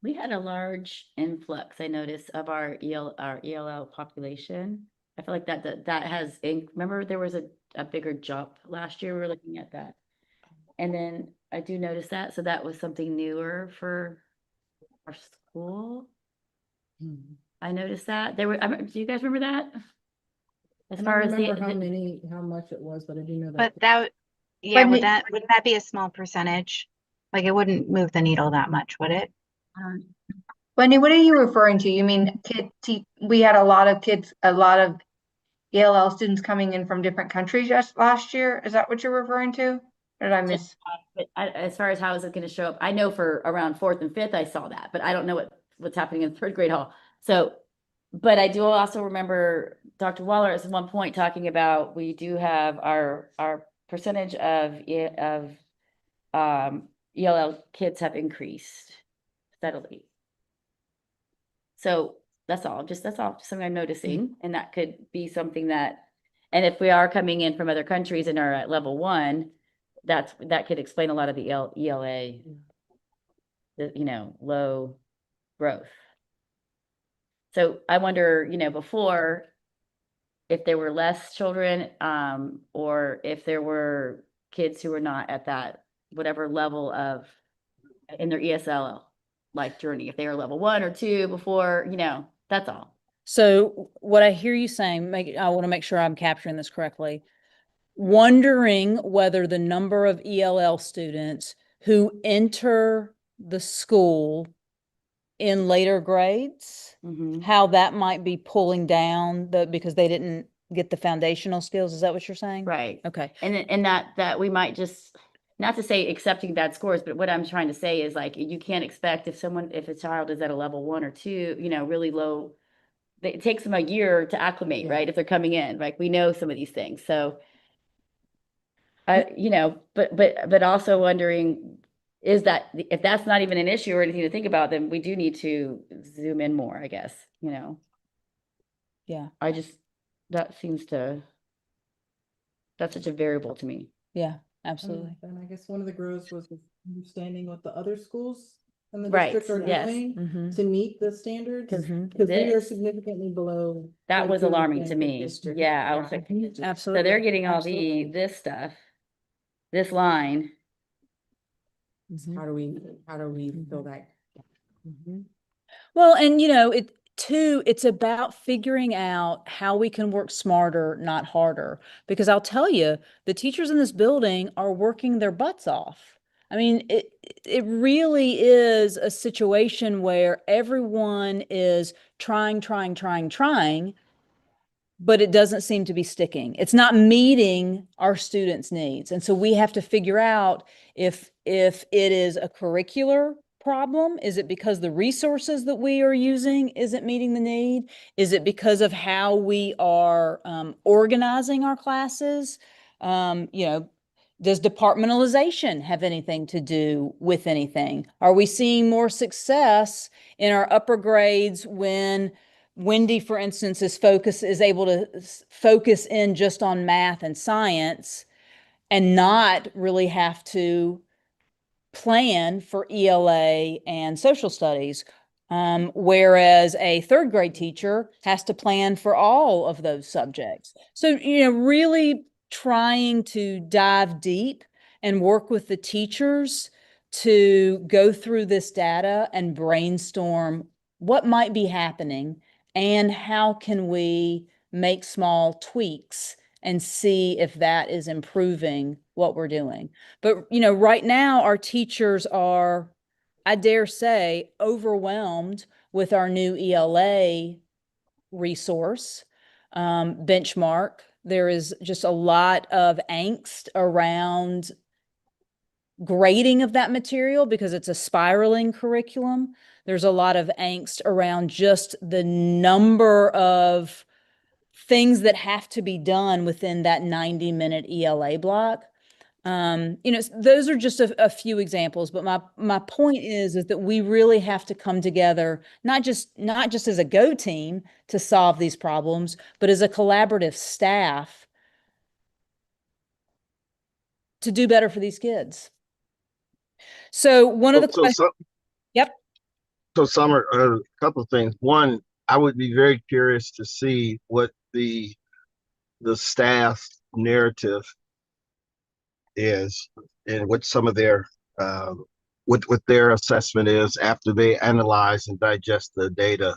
We had a large influx, I noticed, of our ELL population. I feel like that has, remember there was a bigger jump last year, we were looking at that. And then I do notice that, so that was something newer for our school. I noticed that, do you guys remember that? As I far don't as remember how much it was, but I do know But that. yeah, But wouldn't that be a small percentage? Like it wouldn't move the needle that much, would it? Wendy, what are you referring to? You mean we had a lot of ELL students coming in from different countries just last year? Is that what you're referring to? Or did I miss? But as far as how is it going to show up, I know for around fourth and fifth, I saw that, but I don't know what's happening in third grade hall. So, but I do also remember Dr. Waller at one point talking about, we do have our percentage of ELL kids have increased steadily. So that's all, just something I'm noticing, and that could be something that, and if we are coming in from other countries and are at level 1, that could explain a lot of the ELA, low growth. So I wonder, before, if there were less children, or if there were kids who were not at that whatever level in their ESL life journey, if they were level 1 or 2 before, that's all. So what I hear you saying, I want to make sure I'm capturing this correctly. Wondering whether the number of ELL students who enter the school in later grades, how that might be pulling down because they didn't get the foundational skills. Is that what you're saying? Right. Okay. And that we might just, not to say accepting bad scores, but what I'm trying to say is, like, you can't expect if a child is at a level 1 or 2, really low, it takes them a year to acclimate, Yeah. right? If they're coming in, like, we know some of these things. So but also wondering, is that, if that's not even an issue or anything to think about, then we do need to zoom in more, I guess, Yeah. That's such a variable to me. Yeah, absolutely. And I guess one of the growths was understanding what the other schools in the Right, district are yes. doing to meet the standards. Mhm. Because we are This- significantly below. That like was you were alarming to saying, the me. district. Yeah, I was like, so Absolutely. they're getting all Absolutely. this stuff, this line. How do we fill that? Well, and it's about figuring out how we can work smarter, not harder. Because I'll tell you, the teachers in this building are working their butts off. I mean, it really is a situation where everyone is trying, but it doesn't seem to be sticking. It's not meeting our students' needs. And so we have to figure out if it is a curricular problem. Is it because the resources that we are using isn't meeting the need? Is it because of how we are organizing our classes? Does departmentalization have anything to do with anything? Are we seeing more success in our upper grades when Wendy, for instance, is able to focus in just on math and science and not really have to plan for ELA and social studies? Whereas a third grade teacher has to plan for all of those subjects. So, really trying to dive deep and work with the teachers to go through this data and brainstorm what might be happening and how can we make small tweaks and see if that is improving what we're doing. But, right now our teachers are, I dare say, overwhelmed with our new ELA resource, benchmark. There is just a lot of angst around grading of that material because it's a spiraling curriculum. There's a lot of angst around just the number of things that have to be done within that 90-minute ELA block. Those are just a few examples, but my point is that we really have to come together, not just as a Go team to solve these problems, but as a collaborative staff to do better for these kids. So one of the questions, yep. So Summer, a couple of things. One, I would be very curious to see what the staff narrative is and what some of their what their assessment is after they analyze and digest the data.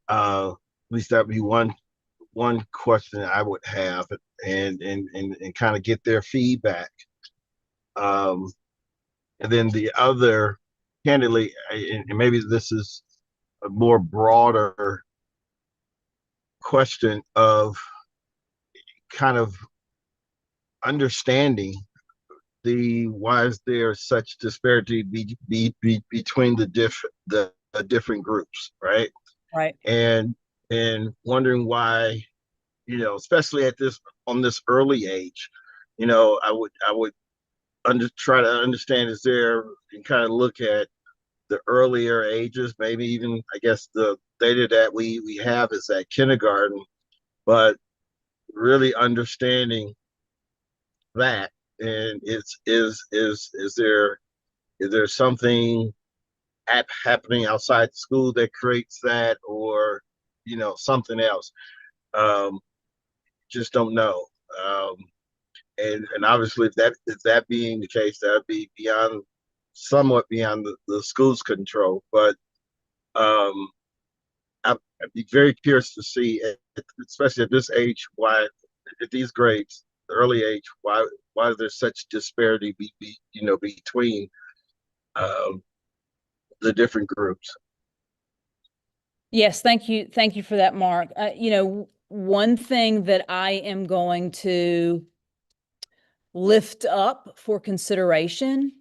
At least that'd be one question I would have, and kind of get their feedback. And then the other, candidly, and maybe this is a more broader question of kind of understanding why is there such disparity between the different groups, right? Right. And wondering why, especially on this early age, I would try to understand, is there, and kind of look at the earlier ages, maybe even, I guess, the data that we have is at kindergarten, but really understanding that. And is there something happening outside the school that creates that, or something else? Just don't know. And obviously, if that being the case, that would be somewhat beyond the school's control. But I'd be very curious to see, especially at this age, why at these grades, the early age, why there's such disparity between the different groups. Yes, thank you for that, Mark. One thing that I am going to lift up for consideration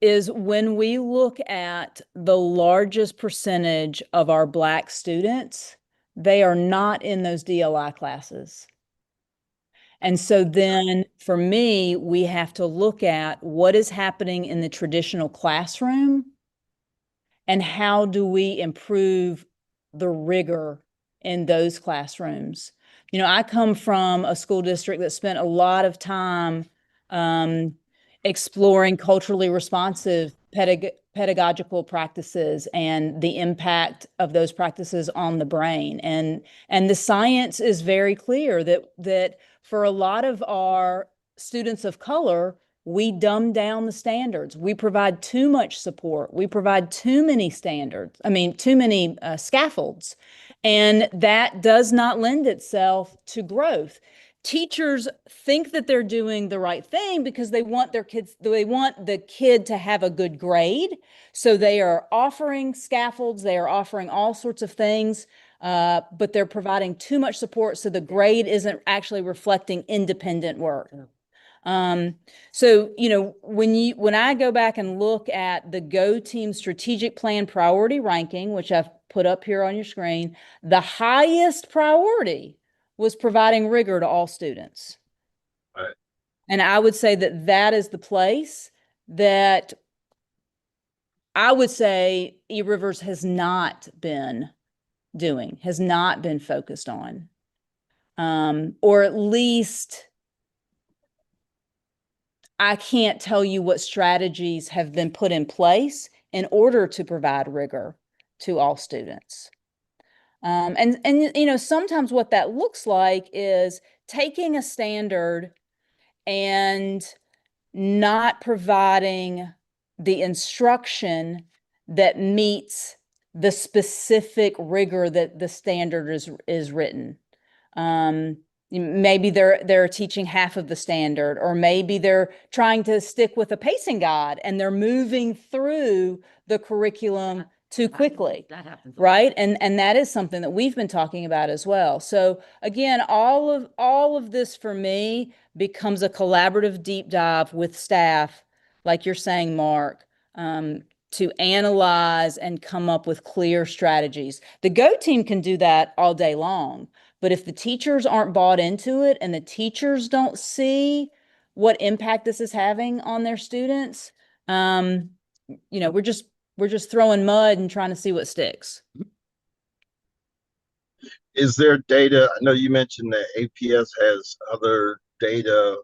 is when we look at the largest percentage of our Black students, they are not in those DLI classes. And so then for me, we have to look at what is happening in the traditional classroom and how do we improve the rigor in those classrooms. I come from a school district that spent a lot of time exploring culturally responsive pedagogical practices and the impact of those practices on the brain. And the science is very clear that for a lot of our students of color, we dumb down the standards. We provide too much support. We provide too many too many scaffolds. And that does not lend itself to growth. Teachers think that they're doing the right thing because they want the kid to have a good grade. So they are offering scaffolds, they are offering all sorts of things, but they're providing too much support. So the grade isn't actually reflecting independent work. So, when I go back and look at the Go Team strategic plan priority ranking, which I've put up here on your screen, the highest priority was providing rigor to all students. Right. And I would say that is the place that I would say eRivers has not been focused on. Or at least I can't tell you what strategies have been put in place in order to provide rigor to all students. And sometimes what that looks like is taking a standard and not providing the instruction that meets the specific rigor that the standard is written. Maybe they're teaching half of the standard, or maybe they're trying to stick with a pacing guide and they're moving through the curriculum too quickly. That happens. Right. And that is something that we've been talking about as well. So again, all of this for me becomes a collaborative deep dive with staff like you're saying, Mark, to analyze and come up with clear strategies. The Go team can do that all day long, but if the teachers aren't bought into it and the teachers don't see what impact this is having on their students, we're just throwing mud and trying to see what sticks. Is there data? I know you mentioned that APS has other data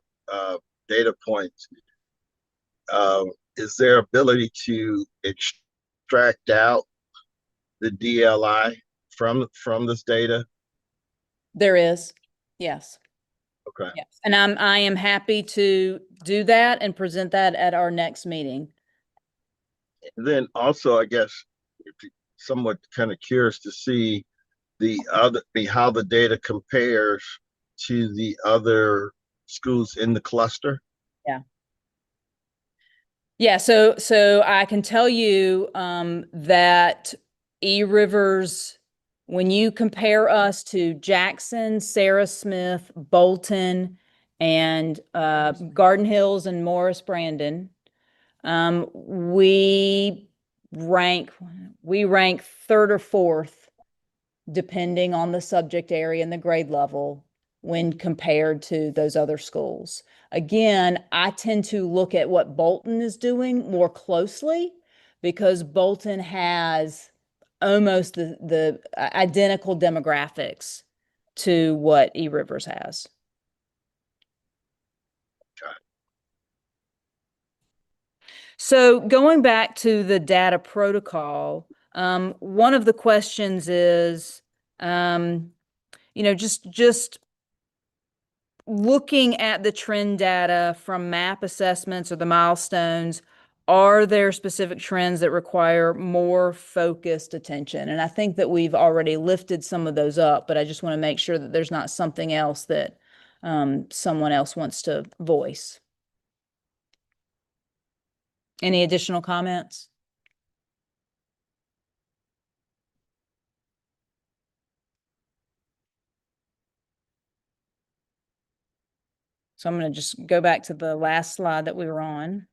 points. Is there ability to extract out the DLI from this data? There is, yes. Okay. Yes. And I am happy to do that and present that at our next meeting. And then also, I guess, somewhat kind of curious to see how the data compares to the other schools in the cluster. Yeah. Yeah, so I can tell you that E-Rivers, when you compare us to Jackson, Sarah Smith, Bolton, and Garden Hills and Morris Brandon, we rank third or fourth, depending on the subject area and the grade level when compared to those other schools. Again, I tend to look at what Bolton is doing more closely because Bolton has almost the identical demographics to what E-Rivers has. So going back to the data protocol, one of the questions is, just looking at the trend data from map assessments or the milestones, are there specific trends that require more focused attention? And I think that we've already lifted some of those up, but I just want to make sure that there's not something else that someone else wants to voice. Any additional comments? So I'm going to just go back to the last slide that we were on.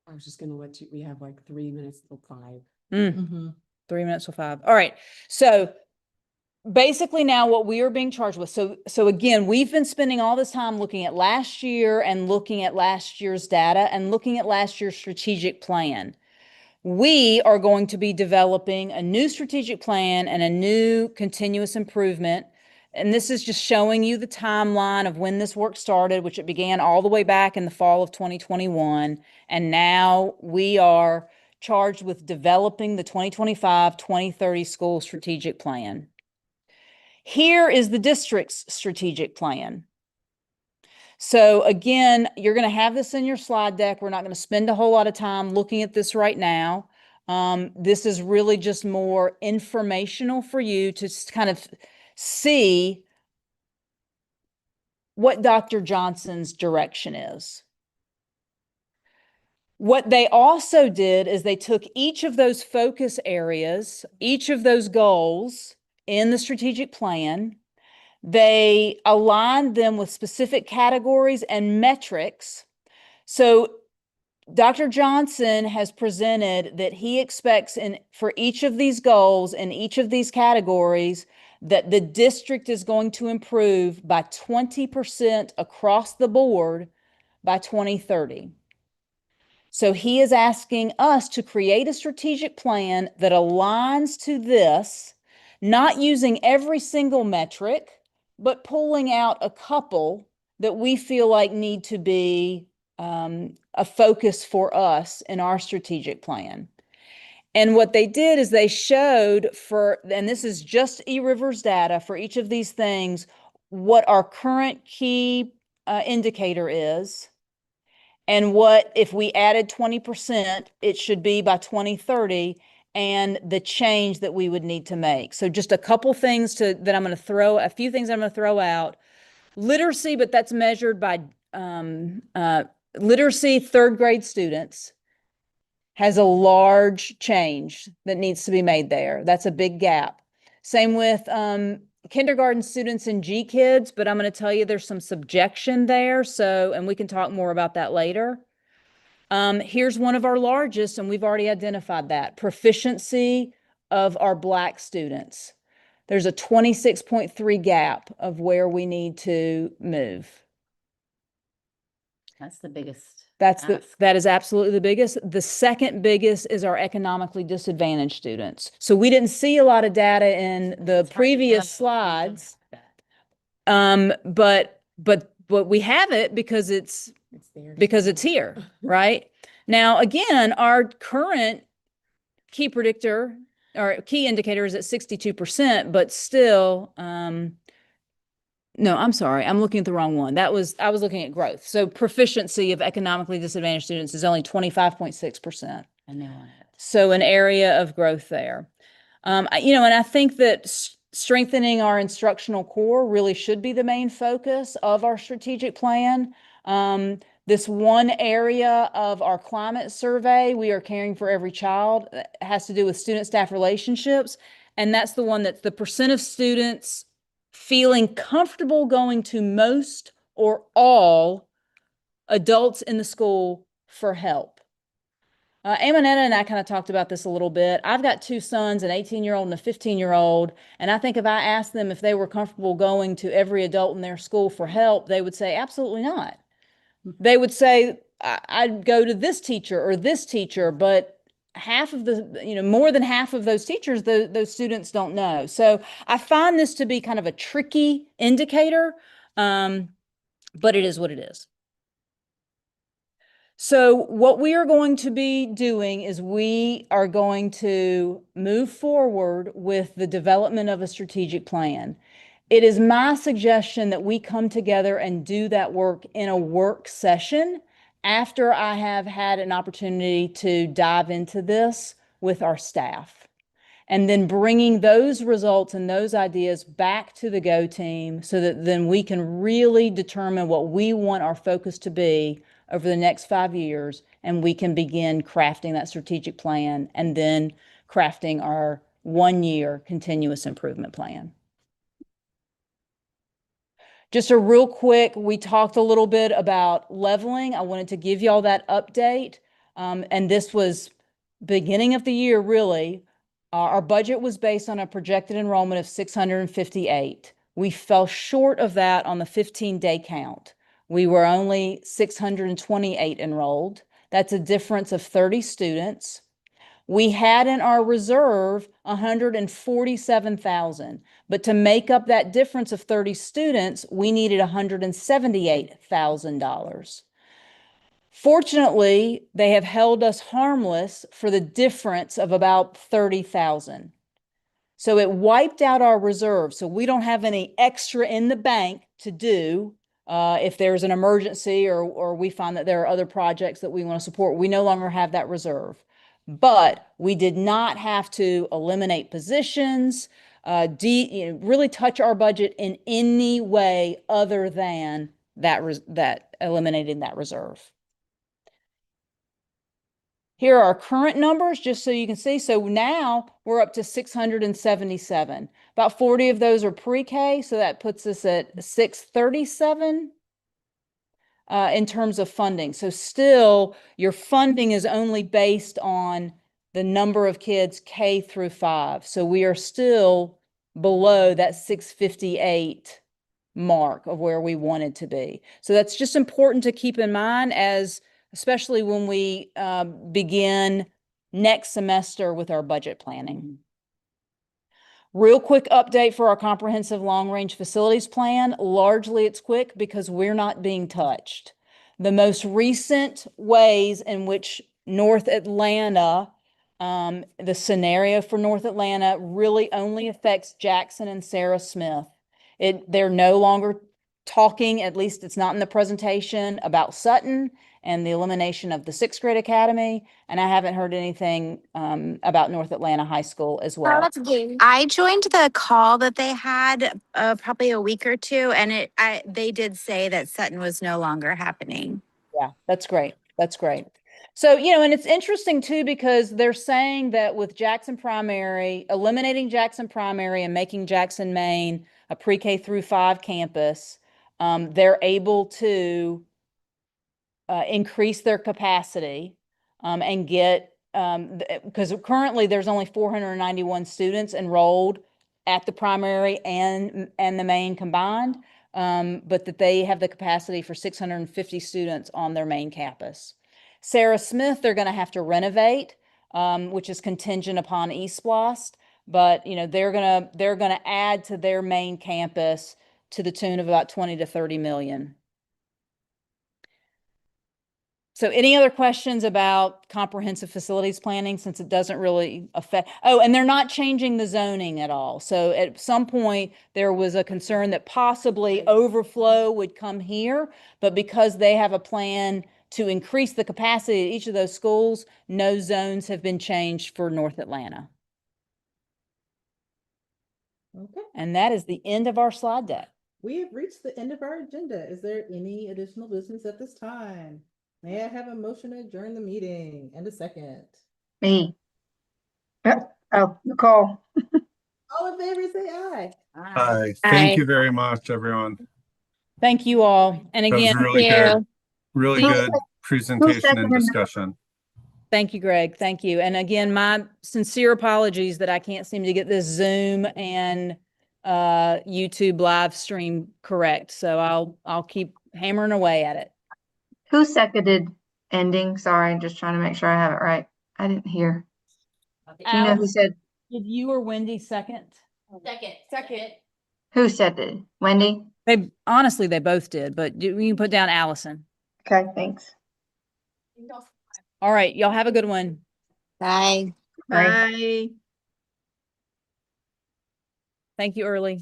I was just gonna let you, we have like 3 minutes till 5. 3 minutes till 5. All right. So basically now what we are being charged with. So again, we've been spending all this time looking at last year and looking at last year's data and looking at last year's strategic plan. We are going to be developing a new strategic plan and a new continuous improvement. And this is just showing you the timeline of when this work started, which it began all the way back in the fall of 2021. And now we are charged with developing the 2025-2030 school strategic plan. Here is the district's strategic plan. So again, you're going to have this in your slide deck. We're not going to spend a whole lot of time looking at this right now. This is really just more informational for you to kind of see what Dr. Johnson's direction is. What they also did is they took each of those focus areas, each of those goals in the strategic plan. They aligned them with specific categories and metrics. So Dr. Johnson has presented that he expects for each of these goals in each of these categories that the district is going to improve by 20% across the board by 2030. So he is asking us to create a strategic plan that aligns to this, not using every single metric, but pulling out a couple that we feel like need to be a focus for us in our strategic plan. And what they did is they showed and this is just E-Rivers data for each of these things, what our current key indicator is, and what, if we added 20%, it should be by 2030, and the change that we would need to make. So just a couple things that I'm going to throw, a few things I'm going to throw out. Literacy, but that's measured by literacy, third grade students, has a large change that needs to be made there. That's a big gap. Same with kindergarten students and G kids, but I'm going to tell you there's some subjection there. So, and we can talk more about that later. Here's one of our largest, and we've already identified that proficiency of our Black students. There's a 26.3 gap of where we need to move. That's the biggest. That is absolutely the biggest. The second biggest is our economically disadvantaged students. So we didn't see a lot of data in the previous slides. But we have it because it's here, right? Now, again, our current key predictor or key indicator is at 62%, but still, no, I'm sorry. I'm looking at the wrong one. I was looking at growth. So proficiency of economically disadvantaged students is only 25.6%. And they want it. So an area of growth there. And I think that strengthening our instructional core really should be the main focus of our strategic plan. This one area of our climate survey, We Are Caring for Every Child, has to do with student-staff relationships. And that's the one that's the percent of students feeling comfortable going to most or all adults in the school for help. Amanetta and I kind of talked about this a little bit. I've got two sons, an 18-year-old and a 15-year-old. And I think if I asked them if they were comfortable going to every adult in their school for help, they would say, absolutely not. They would say, I'd go to this teacher or this teacher, but half of more than half of those teachers, those students don't know. So I find this to be kind of a tricky indicator, but it is what it is. So what we are going to be doing is we are going to move forward with the development of a strategic plan. It is my suggestion that we come together and do that work in a work session after I have had an opportunity to dive into this with our staff. And then bringing those results and those ideas back to the GO team so that then we can really determine what we want our focus to be over the next 5 years, and we can begin crafting that strategic plan and then crafting our 1-year continuous improvement plan. Just a real quick, we talked a little bit about leveling. I wanted to give y'all that update. And this was beginning of the year, really. Our budget was based on a projected enrollment of 658. We fell short of that on the 15-day count. We were only 628 enrolled. That's a difference of 30 students. We had in our reserve 147,000, but to make up that difference of 30 students, we needed $178,000. Fortunately, they have held us harmless for the difference of about 30,000. So it wiped out our reserve. So we don't have any extra in the bank to do if there's an emergency or we find that there are other projects that we want to support. We no longer have that reserve. But we did not have to eliminate positions, really touch our budget in any way other than that eliminating that reserve. Here are our current numbers, just so you can see. So now we're up to 677. About 40 of those are pre-K, so that puts us at 637 in terms of funding. So still, your funding is only based on the number of kids K through 5. So we are still below that 658 mark of where we wanted to be. So that's just important to keep in mind especially when we begin next semester with our budget planning. Real quick update for our comprehensive long-range facilities plan. Largely it's quick because we're not being touched. The most recent ways in which North Atlanta, the scenario for North Atlanta really only affects Jackson and Sarah Smith. They're no longer talking, at least it's not in the presentation, about Sutton and the elimination of the 6th grade academy. And I haven't heard anything about North Atlanta High School as well. I joined the call that they had probably a week or two, and they did say that Sutton was no longer happening. Yeah, that's great. That's great. So, and it's interesting too, because they're saying that with Jackson Primary, eliminating Jackson Primary and making Jackson Main a pre-K through 5 campus, they're able to increase their capacity and get, because currently there's only 491 students enrolled at the primary and the main combined, but that they have the capacity for 650 students on their main campus. Sarah Smith, they're going to have to renovate, which is contingent upon eSplost, but they're gonna add to their main campus to the tune of about 20 to 30 million. So any other questions about comprehensive facilities planning, since it doesn't really affect, oh, and they're not changing the zoning at all. So at some point, there was a concern that possibly overflow would come here, but because they have a plan to increase the capacity at each of those schools, no zones have been changed for North Atlanta. Okay, And that is the end of our slide deck. we have reached the end of our agenda. Is there any additional business at this time? May I have a motion to adjourn the meeting and a second? Me. Oh, Nicole. All in favor, say aye. Hi, Aye. thank you very much, everyone. Thank you all. And That was again, really good, really Who good presentation and seconded that? discussion. thank you, Greg. Thank you. And again, my sincere apologies that I can't seem to get this Zoom and YouTube live stream correct. So I'll keep hammering away at it. Who seconded ending? Sorry, I'm just trying to make sure I have it right. I didn't hear. Do you know who Alex, said, did you or Wendy second? Second. who said it? Wendy? They honestly, they both did, but you can put down Allison. Okay, thanks. All right. Y'all have a good one. Bye. Bye. Thank you, Early.